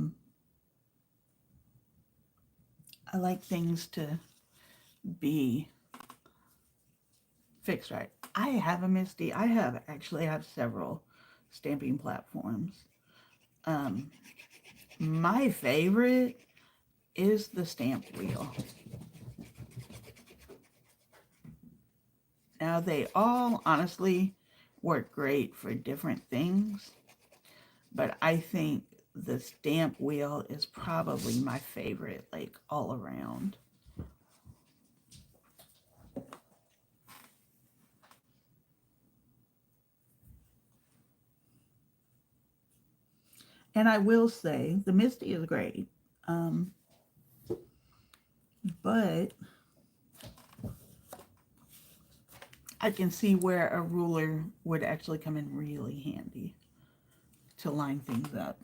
like things to be fixed right. I have a Misty. I actually have several stamping platforms. My favorite is the stamp wheel. Now they all honestly work great for different things, but I think the stamp wheel is probably my favorite, like all around. And I will say the Misty is great, but I can see where a ruler would actually come in really handy to line things up.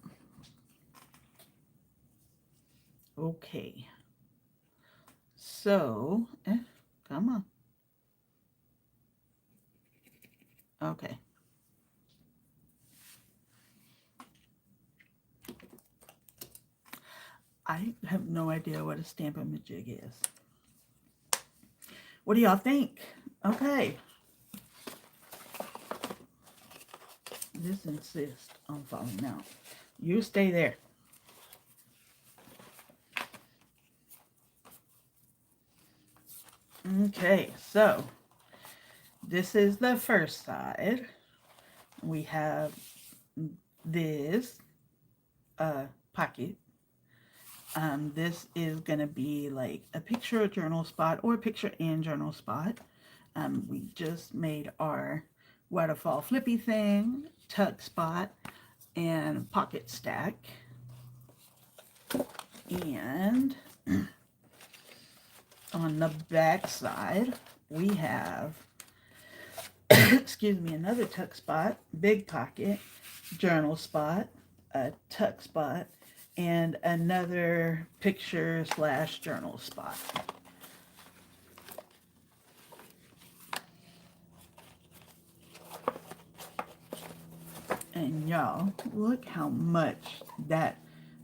Okay, so, come on. Okay. I have no idea what a stamp-a-majig is. What do y'all think? Okay. This insists on falling out. You stay there. Okay, so this is the first side. We have this pocket. This is going to be like a picture journal spot or picture and journal spot. We just made our waterfall flippy thing, tuck spot, and pocket stack. And on the back side, we have, excuse me, another tuck spot, big pocket, journal spot, a tuck spot, and another picture / journal spot. And y'all, look how much that,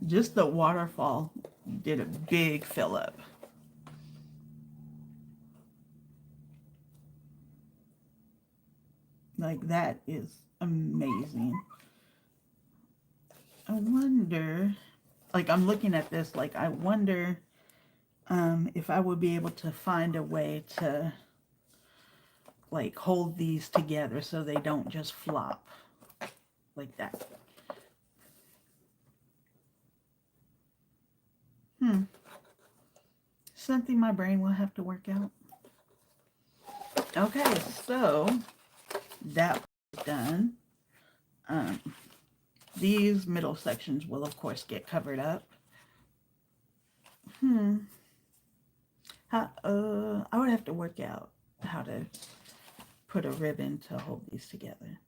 just the waterfall did a big fill up. Like, that is amazing. I wonder, like, I'm looking at this, like, I wonder if I would be able to find a way to, like, hold these together so they don't just flop like that. Something my brain will have to work out. Okay, so that was done. These middle sections will, of course, get covered up. I would have to work out how to put a ribbon to hold these together,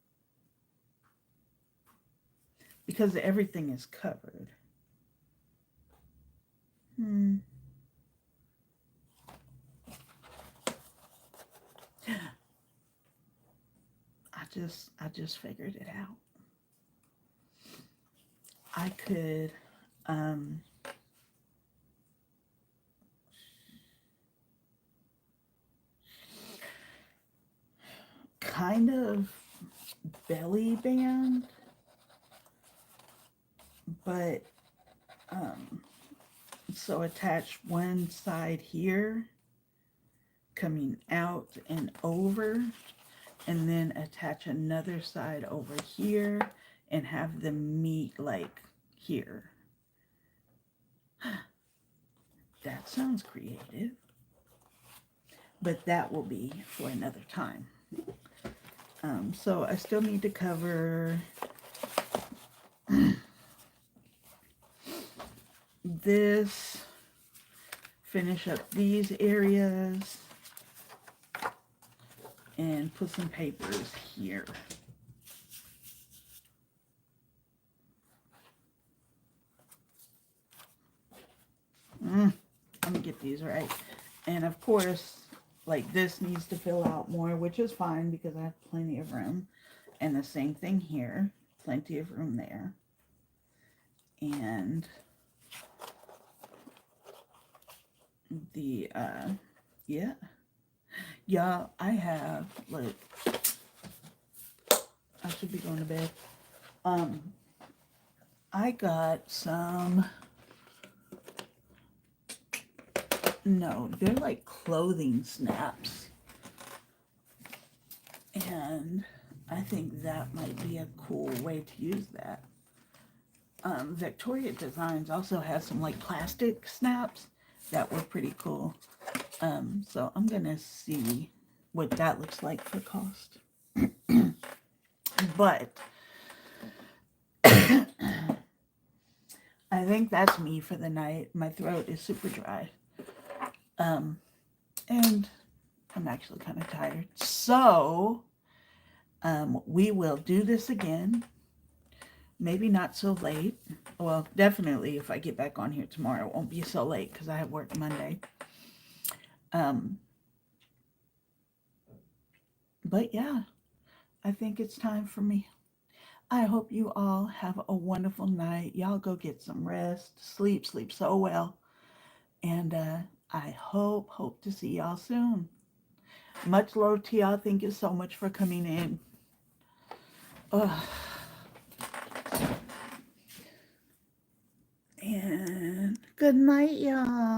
because everything is covered. I just figured it out. I could kind of belly band, but so attach one side here coming out and over, and then attach another side over here and have them meet like here. That sounds creative, but that will be for another time. So I still need to cover this, finish up these areas, and put some papers here. Let me get these right. And of course, like this needs to fill out more, which is fine because I have plenty of room. And the same thing here, plenty of room there. And the, yeah. Y'all, I have, look, I should be going to bed. I got some, no, they're like clothing snaps. And I think that might be a cool way to use that. Victoria Designs also has some like plastic snaps that were pretty cool. So I'm gonna see what that looks like for cost. But I think that's me for the night. My throat is super dry. And I'm actually kind of tired. So we will do this again. Maybe not so late. Well, definitely if I get back on here tomorrow, it won't be so late because I have work Monday. But yeah, I think it's time for me. I hope you all have a wonderful night. Y'all go get some rest, sleep so well. And I hope to see y'all soon. Much love to y'all. Thank you so much for coming in. And good night, y'all.